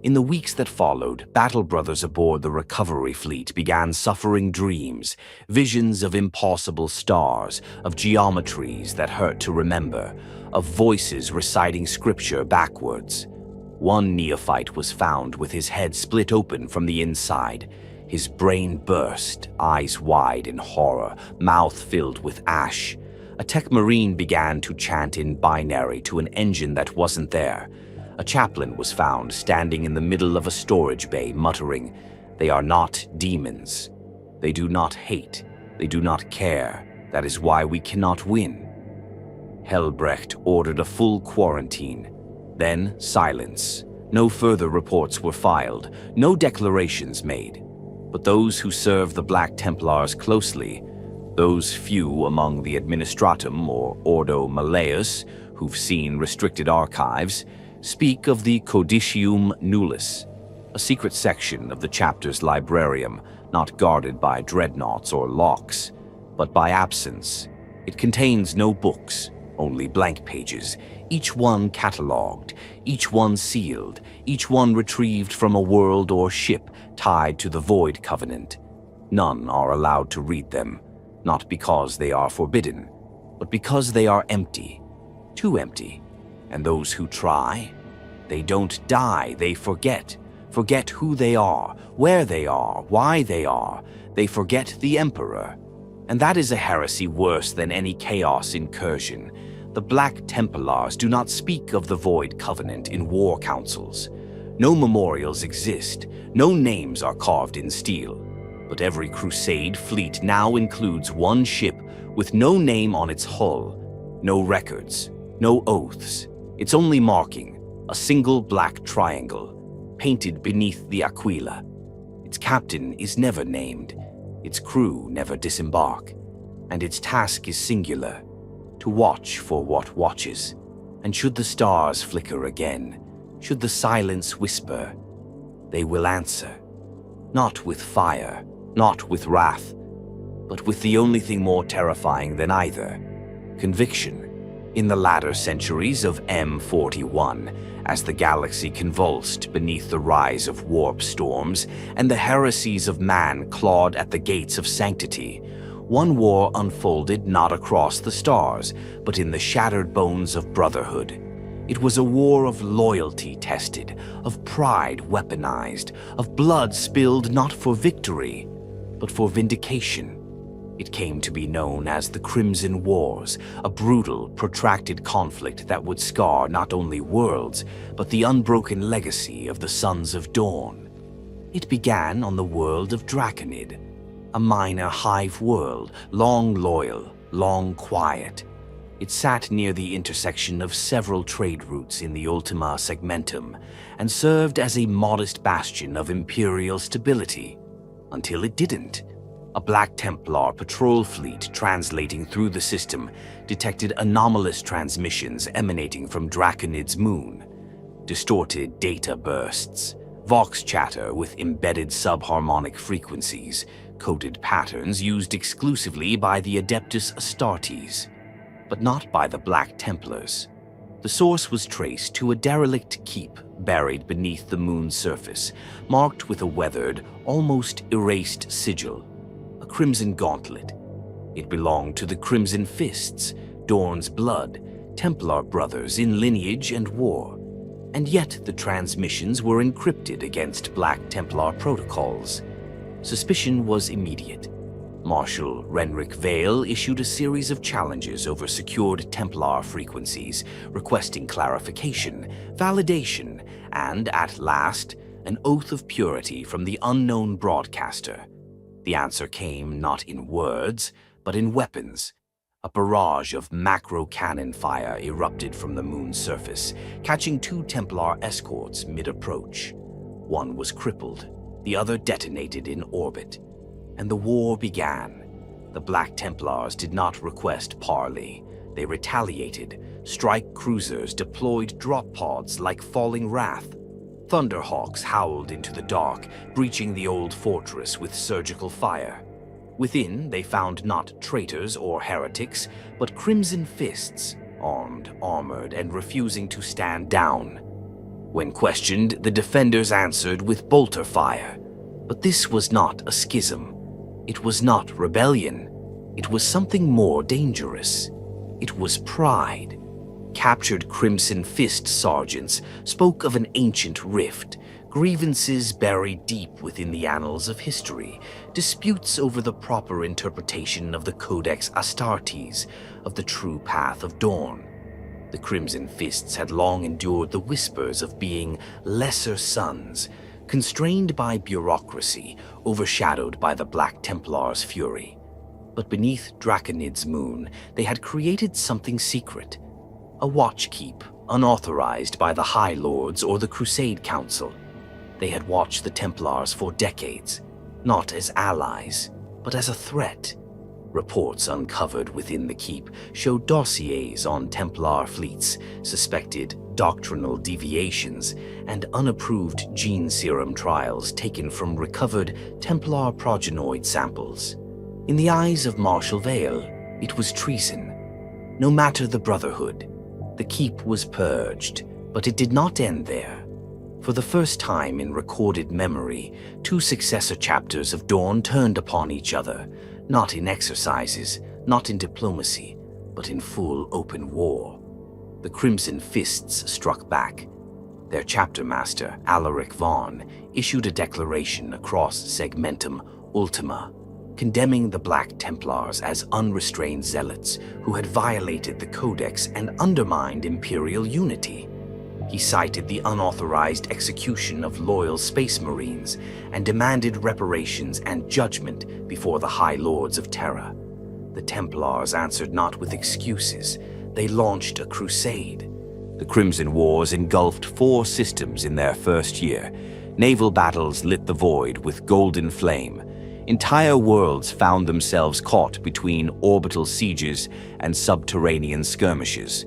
Speaker 1: In the weeks that followed, battle brothers aboard the recovery fleet began suffering dreams, visions of impossible stars, of geometries that hurt to remember, of voices reciting scripture backwards. One neophyte was found with his head split open from the inside. His brain burst, eyes wide in horror, mouth filled with ash. A tech marine began to chant in binary to an engine that wasn't there. A chaplain was found standing in the middle of a storage bay, muttering, "They are not demons. They do not hate. They do not care. That is why we cannot win." Helbrecht ordered a full quarantine. Then silence. No further reports were filed, no declarations made. But those who serve the Black Templars closely, those few among the Administratum or Ordo Malleus who've seen restricted archives, speak of the Codicium Nullis, a secret section of the chapter's librarium, not guarded by dreadnoughts or locks, but by absence. It contains no books, only blank pages, each one catalogued, each one sealed, each one retrieved from a world or ship tied to the Void Covenant. None are allowed to read them, not because they are forbidden, but because they are empty, too empty. And those who try, they don't die, they forget who they are, where they are, why they are. They forget the Emperor. And that is a heresy worse than any chaos incursion. The Black Templars do not speak of the Void Covenant in war councils. No memorials exist, no names are carved in steel. But every Crusade fleet now includes one ship with no name on its hull, no records, no oaths. Its only marking, a single black triangle, painted beneath the aquila. Its captain is never named, its crew never disembark, and its task is singular, to watch for what watches. And should the stars flicker again, should the silence whisper, they will answer. Not with fire, not with wrath, but with the only thing more terrifying than either, conviction. In the latter centuries of M41, as the galaxy convulsed beneath the rise of warp storms and the heresies of man clawed at the gates of sanctity, one war unfolded not across the stars, but in the shattered bones of brotherhood. It was a war of loyalty tested, of pride weaponized, of blood spilled not for victory, but for vindication. It came to be known as the Crimson Wars, a brutal, protracted conflict that would scar not only worlds, but the unbroken legacy of the Sons of Dorn. It began on the world of Draconid, a minor hive world, long loyal, long quiet. It sat near the intersection of several trade routes in the Ultima Segmentum, and served as a modest bastion of imperial stability, until it didn't. A Black Templar patrol fleet translating through the system detected anomalous transmissions emanating from Draconid's moon. Distorted data bursts, vox chatter with embedded subharmonic frequencies, coded patterns used exclusively by the Adeptus Astartes, but not by the Black Templars. The source was traced to a derelict keep buried beneath the moon's surface, marked with a weathered, almost erased sigil. A crimson gauntlet. It belonged to the Crimson Fists, Dorn's blood, Templar brothers in lineage and war. And yet the transmissions were encrypted against Black Templar protocols. Suspicion was immediate. Marshal Renric Vale issued a series of challenges over secured Templar frequencies, requesting clarification, validation, and, at last, an oath of purity from the unknown broadcaster. The answer came not in words, but in weapons. A barrage of macro-cannon fire erupted from the moon's surface, catching two Templar escorts mid-approach. One was crippled, the other detonated in orbit, and the war began. The Black Templars did not request parley. They retaliated. Strike cruisers deployed drop pods like falling wrath. Thunderhawks howled into the dark, breaching the old fortress with surgical fire. Within, they found not traitors or heretics, but Crimson Fists, armed, armored, and refusing to stand down. When questioned, the defenders answered with bolter fire. But this was not a schism. It was not rebellion. It was something more dangerous. It was pride. Captured Crimson Fist sergeants spoke of an ancient rift, grievances buried deep within the annals of history, disputes over the proper interpretation of the Codex Astartes, of the true path of Dorn. The Crimson Fists had long endured the whispers of being lesser sons, constrained by bureaucracy, overshadowed by the Black Templars' fury. But beneath Draconid's moon, they had created something secret. A watchkeep, unauthorized by the High Lords or the Crusade Council. They had watched the Templars for decades, not as allies, but as a threat. Reports uncovered within the keep showed dossiers on Templar fleets, suspected doctrinal deviations, and unapproved gene serum trials taken from recovered Templar progenoid samples. In the eyes of Marshal Vale, it was treason. No matter the Brotherhood, the keep was purged, but it did not end there. For the first time in recorded memory, two successor chapters of Dorn turned upon each other, not in exercises, not in diplomacy, but in full open war. The Crimson Fists struck back. Their chapter master, Alaric Vaughn, issued a declaration across Segmentum Ultima. condemning the Black Templars as unrestrained zealots who had violated the Codex and undermined imperial unity. He cited the unauthorized execution of loyal Space Marines and demanded reparations and judgment before the High Lords of Terra. The Templars answered not with excuses. They launched a crusade. The Crimson Wars engulfed 4 systems in their first year. Naval battles lit the void with golden flame. Entire worlds found themselves caught between orbital sieges and subterranean skirmishes.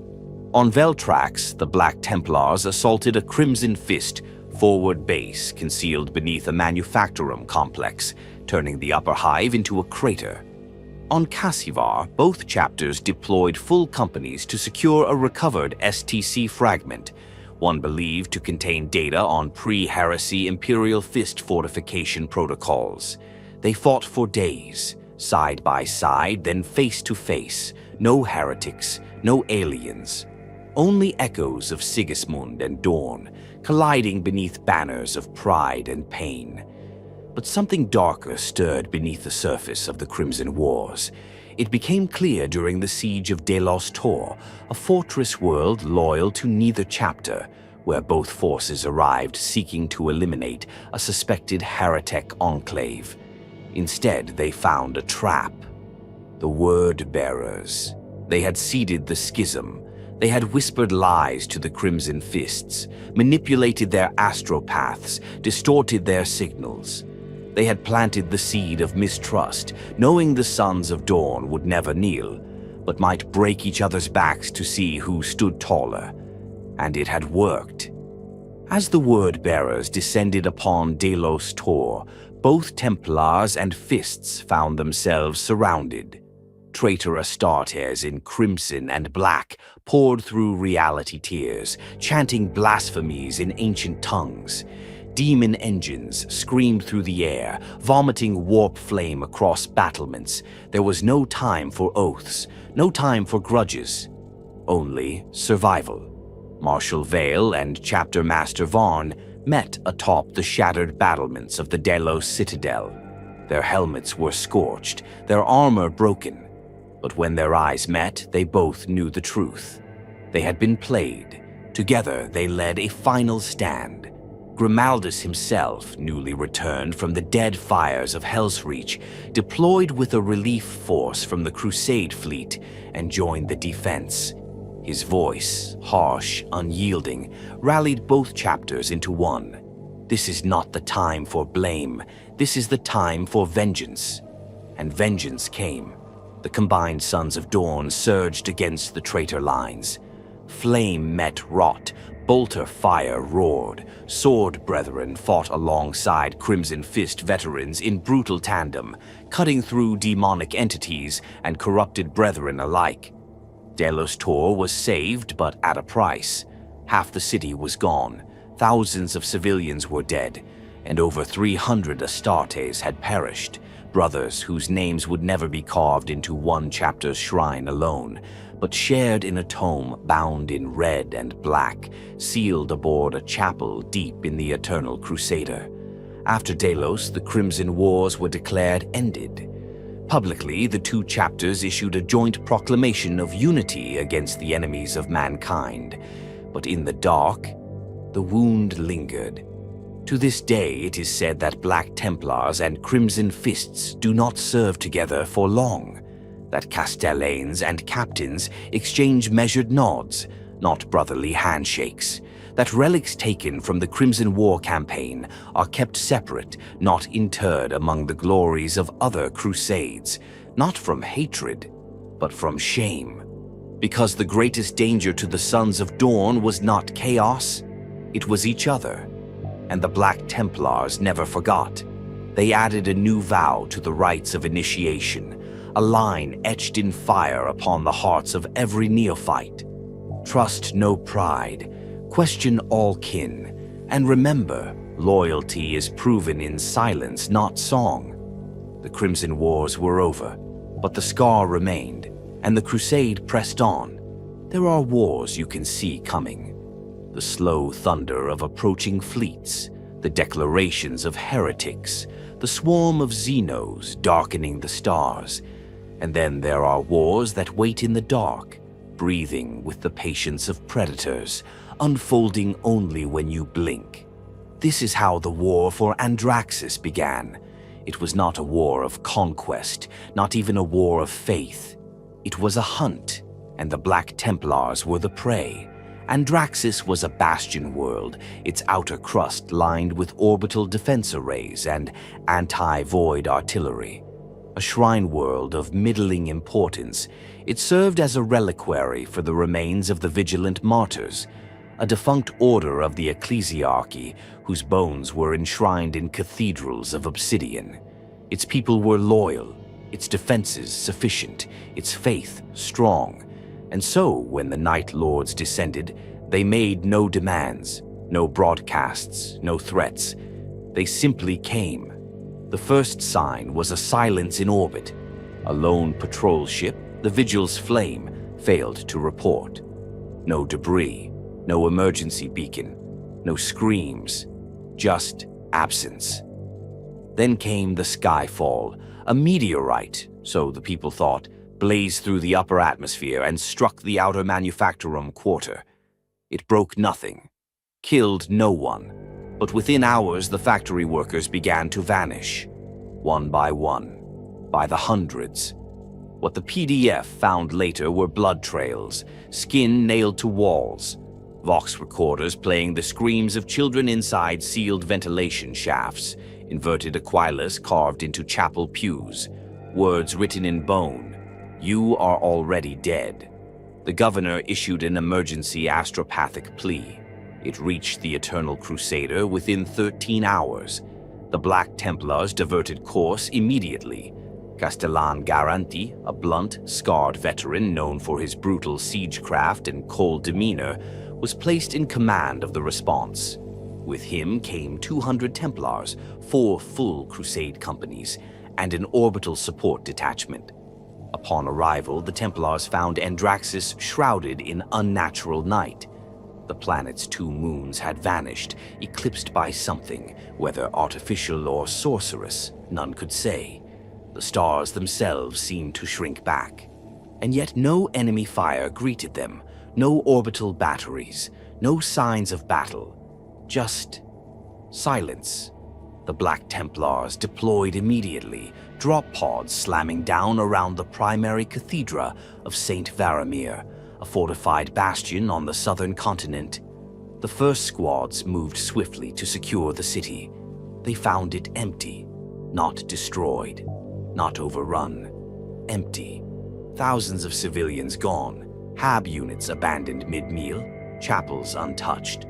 Speaker 1: On Veltrax, the Black Templars assaulted a Crimson Fist forward base concealed beneath a manufactorum complex, turning the upper hive into a crater. On Cassivar, both chapters deployed full companies to secure a recovered STC fragment, one believed to contain data on pre-heresy Imperial Fist fortification protocols. They fought for days, side by side, then face to face. No heretics, no aliens. Only echoes of Sigismund and Dorn, colliding beneath banners of pride and pain. But something darker stirred beneath the surface of the Crimson Wars. It became clear during the siege of Delos Tor, a fortress world loyal to neither chapter, where both forces arrived seeking to eliminate a suspected heretic enclave. Instead, they found a trap. The Word Bearers. They had seeded the schism. They had whispered lies to the Crimson Fists, manipulated their astropaths, distorted their signals. They had planted the seed of mistrust, knowing the Sons of Dorn would never kneel, but might break each other's backs to see who stood taller. And it had worked. As the Word Bearers descended upon Delos Tor, both Templars and Fists found themselves surrounded. Traitor Astartes in crimson and black poured through reality tears, chanting blasphemies in ancient tongues. Demon engines screamed through the air, vomiting warp flame across battlements. There was no time for oaths, no time for grudges, only survival. Marshal Vale and Chapter Master Varn met atop the shattered battlements of the Delos Citadel. Their helmets were scorched, their armor broken. But when their eyes met, they both knew the truth. They had been played. Together, they led a final stand. Grimaldus himself, newly returned from the dead fires of Hellsreach, deployed with a relief force from the Crusade fleet and joined the defense. His voice, harsh, unyielding, rallied both chapters into one. This is not the time for blame. This is the time for vengeance. And vengeance came. The combined Sons of Dorn surged against the traitor lines. Flame met rot. Bolter fire roared. Sword brethren fought alongside Crimson Fist veterans in brutal tandem, cutting through demonic entities and corrupted brethren alike. Delos Tor was saved, but at a price. Half the city was gone, thousands of civilians were dead, and over 300 Astartes had perished, brothers whose names would never be carved into one chapter's shrine alone, but shared in a tome bound in red and black, sealed aboard a chapel deep in the Eternal Crusader. After Delos, the Crimson Wars were declared ended. Publicly, the two chapters issued a joint proclamation of unity against the enemies of mankind. But in the dark, the wound lingered. To this day, it is said that Black Templars and Crimson Fists do not serve together for long, that Castellanes and captains exchange measured nods, not brotherly handshakes, that relics taken from the Crimson War campaign are kept separate, not interred among the glories of other crusades, not from hatred, but from shame. Because the greatest danger to the Sons of Dorn was not chaos, it was each other. And the Black Templars never forgot. They added a new vow to the rites of initiation, a line etched in fire upon the hearts of every neophyte. Trust no pride, question all kin, and remember, loyalty is proven in silence, not song. The Crimson Wars were over, but the scar remained, and the Crusade pressed on. There are wars you can see coming. The slow thunder of approaching fleets, the declarations of heretics, the swarm of Xenos darkening the stars. And then there are wars that wait in the dark, breathing with the patience of predators, unfolding only when you blink. This is how the war for Andraxis began. It was not a war of conquest, not even a war of faith. It was a hunt, and the Black Templars were the prey. Andraxis was a bastion world, its outer crust lined with orbital defense arrays and anti-void artillery. A shrine world of middling importance, it served as a reliquary for the remains of the vigilant martyrs, a defunct order of the ecclesiarchy whose bones were enshrined in cathedrals of obsidian. Its people were loyal, its defenses sufficient, its faith strong. And so, when the Night Lords descended, they made no demands, no broadcasts, no threats. They simply came. The first sign was a silence in orbit. A lone patrol ship, the Vigil's Flame, failed to report. No debris, no emergency beacon, no screams, just absence. Then came the Skyfall, a meteorite, so the people thought, blazed through the upper atmosphere and struck the outer manufactorum quarter. It broke nothing, killed no one, but within hours the factory workers began to vanish, one, by the hundreds. What the PDF found later were blood trails, skin nailed to walls, Vox recorders playing the screams of children inside sealed ventilation shafts, inverted aquilas carved into chapel pews, words written in bone, "You are already dead." The governor issued an emergency astropathic plea. It reached the Eternal Crusader within 13 hours. The Black Templars diverted course immediately. Castellan Garanti, a blunt, scarred veteran known for his brutal siegecraft and cold demeanor, was placed in command of the response. With him came 200 Templars, 4 full Crusade companies, and an orbital support detachment. Upon arrival, the Templars found Andraxis shrouded in unnatural night. The planet's 2 moons had vanished, eclipsed by something, whether artificial or sorcerous, none could say. The stars themselves seemed to shrink back. And yet no enemy fire greeted them, no orbital batteries, no signs of battle. Just silence. The Black Templars deployed immediately, drop pods slamming down around the primary cathedra of Saint Varamir, a fortified bastion on the southern continent. The first squads moved swiftly to secure the city. They found it empty, not destroyed, not overrun. Empty. Thousands of civilians gone, HAB units abandoned mid-meal, chapels untouched.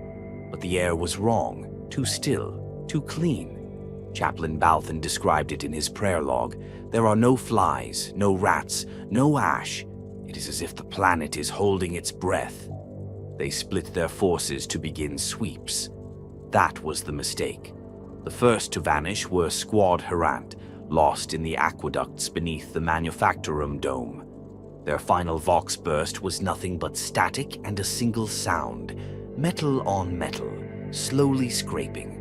Speaker 1: But the air was wrong, too still, too clean. Chaplain Balthan described it in his prayer log. There are no flies, no rats, no ash. It is as if the planet is holding its breath. They split their forces to begin sweeps. That was the mistake. The first to vanish were Squad Herant, lost in the aqueducts beneath the Manufactorum Dome. Their final Vox burst was nothing but static and a single sound, metal on metal, slowly scraping.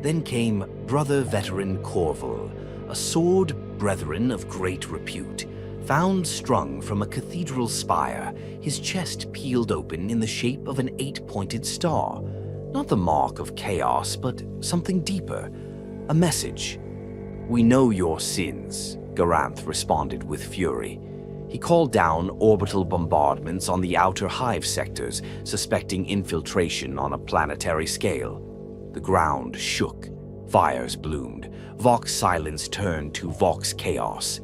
Speaker 1: Then came Brother Veteran Corval, a sword brethren of great repute, found strung from a cathedral spire, his chest peeled open in the shape of an 8-pointed star. Not the mark of chaos, but something deeper, a message. "We know your sins," Garanth responded with fury. He called down orbital bombardments on the outer hive sectors, suspecting infiltration on a planetary scale. The ground shook, fires bloomed, Vox silence turned to Vox chaos.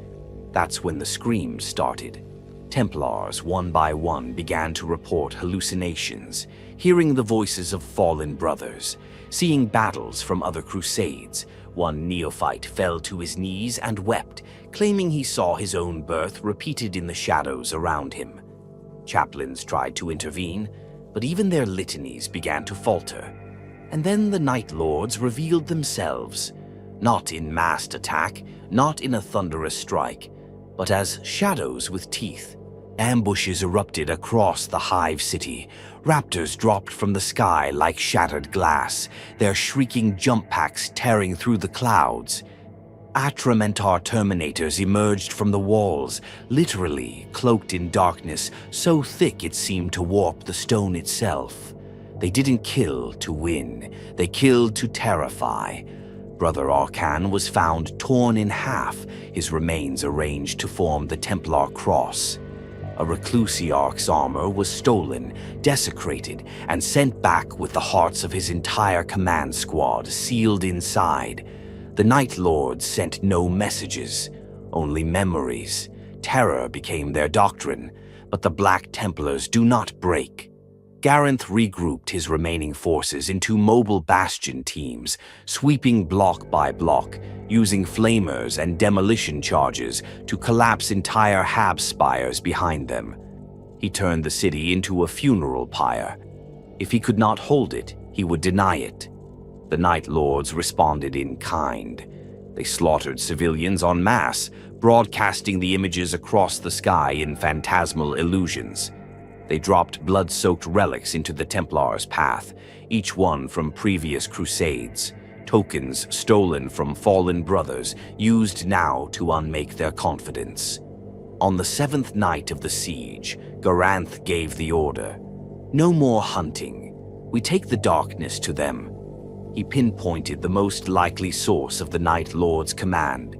Speaker 1: That's when the screams started. Templars, one by one, began to report hallucinations, hearing the voices of fallen brothers, seeing battles from other crusades. One neophyte fell to his knees and wept, claiming he saw his own birth repeated in the shadows around him. Chaplains tried to intervene, but even their litanies began to falter. And then the Night Lords revealed themselves, not in massed attack, not in a thunderous strike, but as shadows with teeth. Ambushes erupted across the hive city. Raptors dropped from the sky like shattered glass, their shrieking jump packs tearing through the clouds. Atramentar Terminators emerged from the walls, literally cloaked in darkness so thick it seemed to warp the stone itself. They didn't kill to win, they killed to terrify. Brother Arcan was found torn in half, his remains arranged to form the Templar cross. A Reclusiarch's armor was stolen, desecrated, and sent back with the hearts of his entire command squad sealed inside. The Night Lords sent no messages, only memories. Terror became their doctrine, but the Black Templars do not break. Garanth regrouped his remaining forces into mobile bastion teams, sweeping block by block, using flamers and demolition charges to collapse entire hab spires behind them. He turned the city into a funeral pyre. If he could not hold it, he would deny it. The Night Lords responded in kind. They slaughtered civilians en masse, broadcasting the images across the sky in phantasmal illusions. They dropped blood-soaked relics into the Templars' path, each one from previous crusades, tokens stolen from fallen brothers, used now to unmake their confidence. On the 7th night of the siege, Garanth gave the order. No more hunting. We take the darkness to them. He pinpointed the most likely source of the Night Lord's command.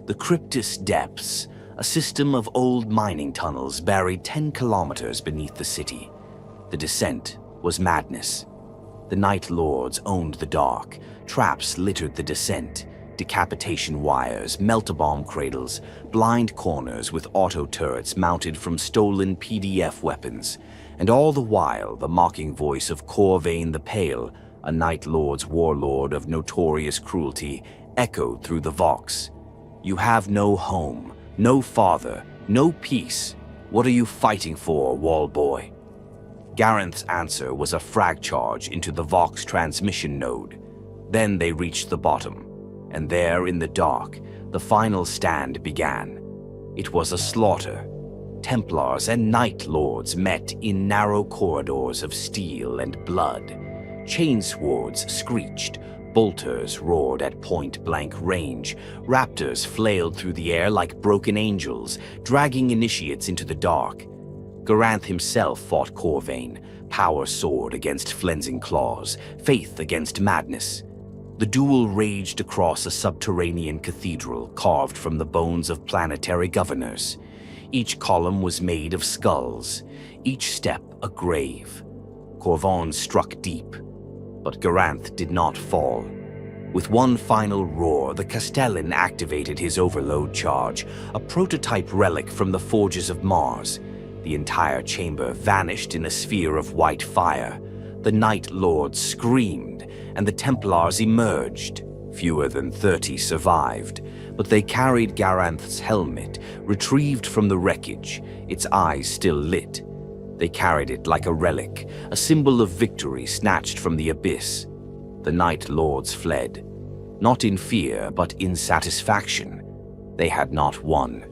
Speaker 1: The Cryptus Depths, a system of old mining tunnels buried 10 kilometers beneath the city. The descent was madness. The Night Lords owned the dark. Traps littered the descent. Decapitation wires, melt-a-bomb cradles, blind corners with auto turrets mounted from stolen PDF weapons. And all the while, the mocking voice of Corvain the Pale, a Night Lord's warlord of notorious cruelty, echoed through the Vox. You have no home, no father, no peace. What are you fighting for, wall boy? Garanth's answer was a frag charge into the Vox transmission node. Then they reached the bottom, and there in the dark, the final stand began. It was a slaughter. Templars and Night Lords met in narrow corridors of steel and blood. Chainswords screeched, bolters roared at point-blank range, raptors flailed through the air like broken angels, dragging initiates into the dark. Garanth himself fought Corvain, power sword against flensing claws, faith against madness. The duel raged across a subterranean cathedral carved from the bones of planetary governors. Each column was made of skulls, each step a grave. Corvain struck deep, but Garanth did not fall. With one final roar, the Castellan activated his overload charge, a prototype relic from the forges of Mars. The entire chamber vanished in a sphere of white fire. The Night Lords screamed, and the Templars emerged. Fewer than 30 survived, but they carried Garanth's helmet, retrieved from the wreckage, its eyes still lit. They carried it like a relic, a symbol of victory snatched from the abyss. The Night Lords fled, not in fear, but in satisfaction. They had not won,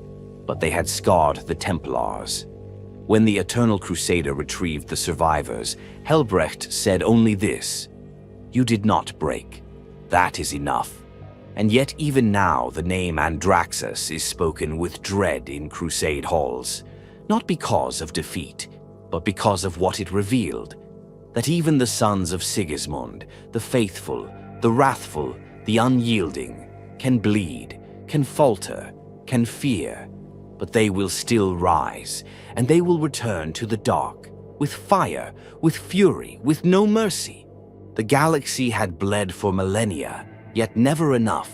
Speaker 1: but they had scarred the Templars. When the Eternal Crusader retrieved the survivors, Helbrecht said only this: "You did not break. That is enough." And yet even now the name Andraxus is spoken with dread in Crusade halls, not because of defeat, but because of what it revealed. That even the sons of Sigismund, the faithful, the wrathful, the unyielding, can bleed, can falter, can fear, but they will still rise, and they will return to the dark, with fire, with fury, with no mercy. The galaxy had bled for millennia, yet never enough.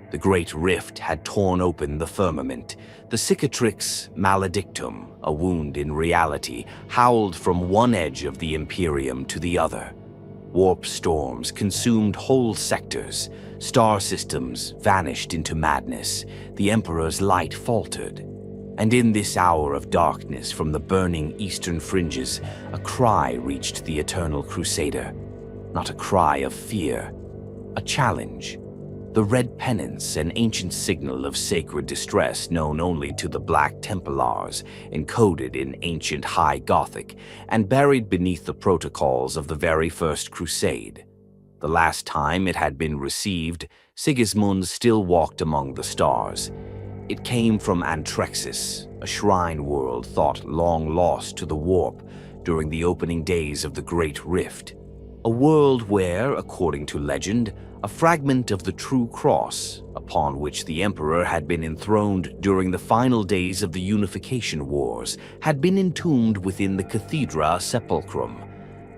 Speaker 1: The great rift had torn open the firmament. The cicatrix maledictum, a wound in reality, howled from one edge of the Imperium to the other. Warp storms consumed whole sectors. Star systems vanished into madness. The Emperor's light faltered. And in this hour of darkness from the burning eastern fringes, a cry reached the Eternal Crusader. Not a cry of fear, a challenge. The red pennants, an ancient signal of sacred distress known only to the Black Templars, encoded in ancient High Gothic and buried beneath the protocols of the very first Crusade. The last time it had been received, Sigismund still walked among the stars. It came from Antrexis, a shrine world thought long lost to the warp during the opening days of the Great Rift. A world where, according to legend, a fragment of the true cross, upon which the Emperor had been enthroned during the final days of the Unification Wars, had been entombed within the Cathedra Sepulchrum.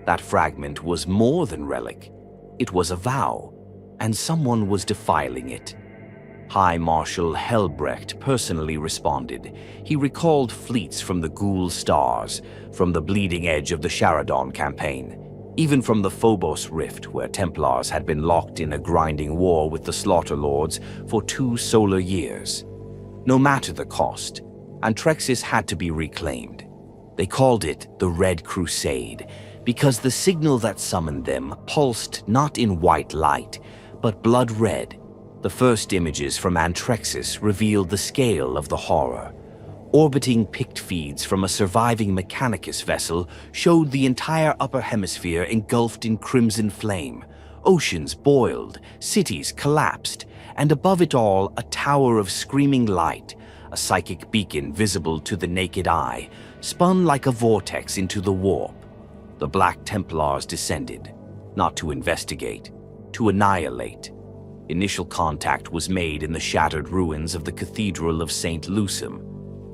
Speaker 1: That fragment was more than relic. It was a vow, and someone was defiling it. High Marshal Helbrecht personally responded. He recalled fleets from the Ghoul Stars, from the bleeding edge of the Sharadon campaign, even from the Phobos Rift, where Templars had been locked in a grinding war with the Slaughter Lords for 2 solar years. No matter the cost, Antrexis had to be reclaimed. They called it the Red Crusade, because the signal that summoned them pulsed not in white light, but blood red. The first images from Antrexis revealed the scale of the horror. Orbiting pict feeds from a surviving Mechanicus vessel showed the entire upper hemisphere engulfed in crimson flame. Oceans boiled, cities collapsed, and above it all a tower of screaming light, a psychic beacon visible to the naked eye, spun like a vortex into the warp. The Black Templars descended, not to investigate, to annihilate. Initial contact was made in the shattered ruins of the Cathedral of St. Lucem.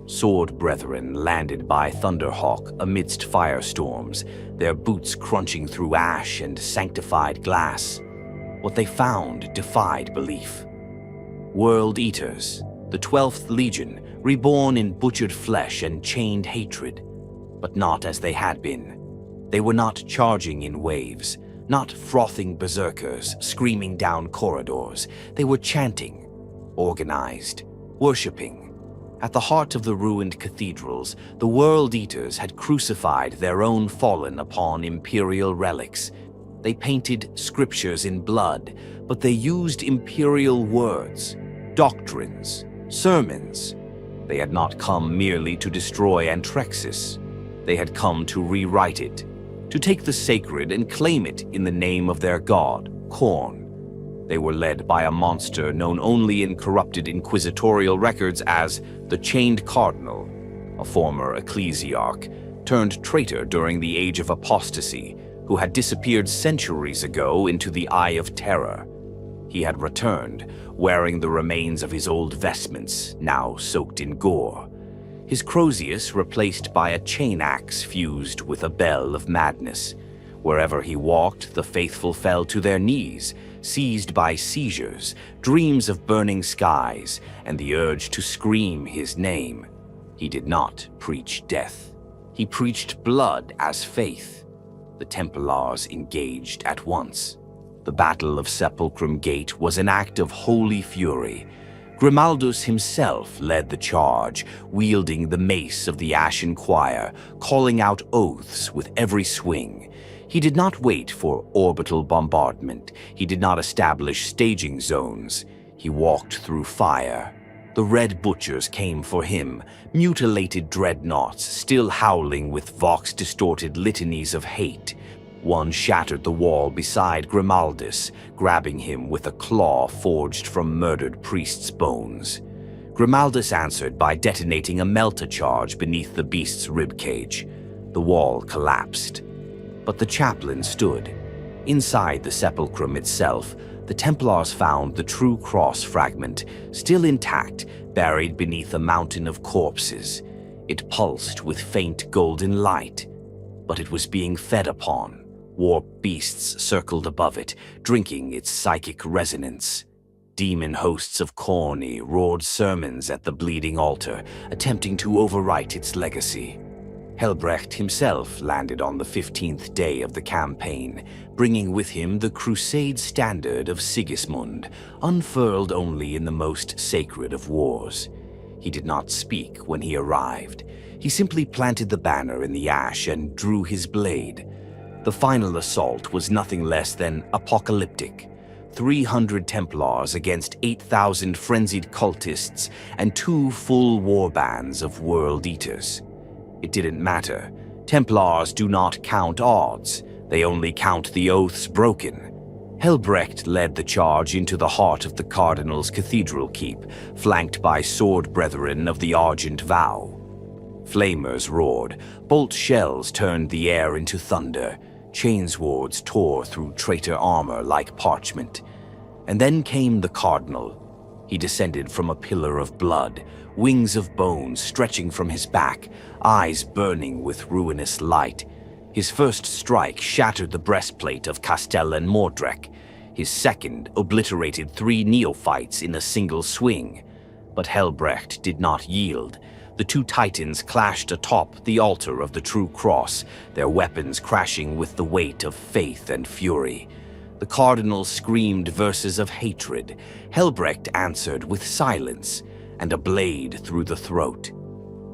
Speaker 1: Sword brethren landed by Thunderhawk amidst firestorms, their boots crunching through ash and sanctified glass. What they found defied belief. World Eaters, the 12th Legion, reborn in butchered flesh and chained hatred, but not as they had been. They were not charging in waves, not frothing berserkers screaming down corridors. They were chanting, organized, worshipping. At the heart of the ruined cathedrals, the World Eaters had crucified their own fallen upon imperial relics. They painted scriptures in blood, but they used imperial words, doctrines, sermons. They had not come merely to destroy Antrexis. They had come to rewrite it, to take the sacred and claim it in the name of their god, Khorne. They were led by a monster known only in corrupted inquisitorial records as the Chained Cardinal, a former ecclesiarch turned traitor during the Age of Apostasy, who had disappeared centuries ago into the Eye of Terror. He had returned, wearing the remains of his old vestments, now soaked in gore. His Crozius replaced by a chain axe fused with a bell of madness. Wherever he walked, the faithful fell to their knees, seized by seizures, dreams of burning skies, and the urge to scream his name. He did not preach death. He preached blood as faith. The Templars engaged at once. The Battle of Sepulchrum Gate was an act of holy fury. Grimaldus himself led the charge, wielding the mace of the Ashen Choir, calling out oaths with every swing. He did not wait for orbital bombardment. He did not establish staging zones. He walked through fire. The Red Butchers came for him, mutilated dreadnoughts still howling with vox-distorted litanies of hate. One shattered the wall beside Grimaldus, grabbing him with a claw forged from murdered priests' bones. Grimaldus answered by detonating a melta charge beneath the beast's ribcage. The wall collapsed. But the chaplain stood. Inside the sepulchrum itself, the Templars found the true cross fragment, still intact, buried beneath a mountain of corpses. It pulsed with faint golden light, but it was being fed upon. Warp beasts circled above it, drinking its psychic resonance. Demon hosts of Khorne roared sermons at the bleeding altar, attempting to overwrite its legacy. Helbrecht himself landed on the 15th day of the campaign, bringing with him the Crusade standard of Sigismund, unfurled only in the most sacred of wars. He did not speak when he arrived. He simply planted the banner in the ash and drew his blade. The final assault was nothing less than apocalyptic. 300 Templars against 8,000 frenzied cultists and 2 full warbands of World Eaters. It didn't matter. Templars do not count odds. They only count the oaths broken. Helbrecht led the charge into the heart of the Cardinal's cathedral keep, flanked by sword brethren of the Argent Vow. Flamers roared, bolt shells turned the air into thunder, chainswords tore through traitor armor like parchment. And then came the Cardinal. He descended from a pillar of blood, wings of bone stretching from his back, eyes burning with ruinous light. His first strike shattered the breastplate of Castel and Mordrek. His second obliterated 3 neophytes in a single swing. But Helbrecht did not yield. The 2 titans clashed atop the altar of the True Cross, their weapons crashing with the weight of faith and fury. The Cardinal screamed verses of hatred. Helbrecht answered with silence and a blade through the throat.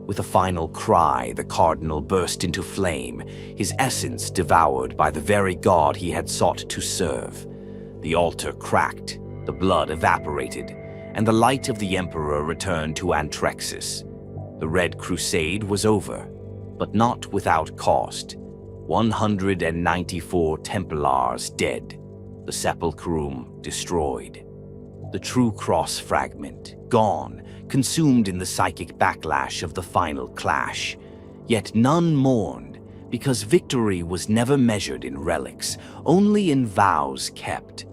Speaker 1: With a final cry, the Cardinal burst into flame, his essence devoured by the very god he had sought to serve. The altar cracked, the blood evaporated, and the light of the Emperor returned to Antrexis. The Red Crusade was over, but not without cost. 194 Templars dead, the Sepulchrum destroyed. The True Cross fragment, gone, consumed in the psychic backlash of the final clash. Yet none mourned, because victory was never measured in relics, only in vows kept.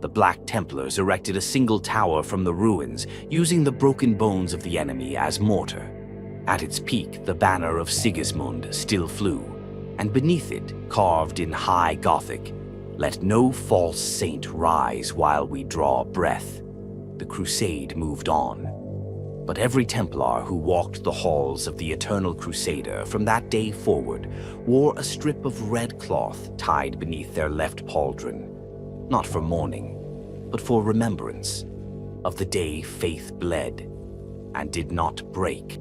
Speaker 1: The Black Templars erected a single tower from the ruins, using the broken bones of the enemy as mortar. At its peak, the banner of Sigismund still flew, and beneath it, carved in high Gothic, "Let no false saint rise while we draw breath." The crusade moved on. But every Templar who walked the halls of the Eternal Crusader from that day forward wore a strip of red cloth tied beneath their left pauldron, not for mourning, but for remembrance of the day faith bled and did not break.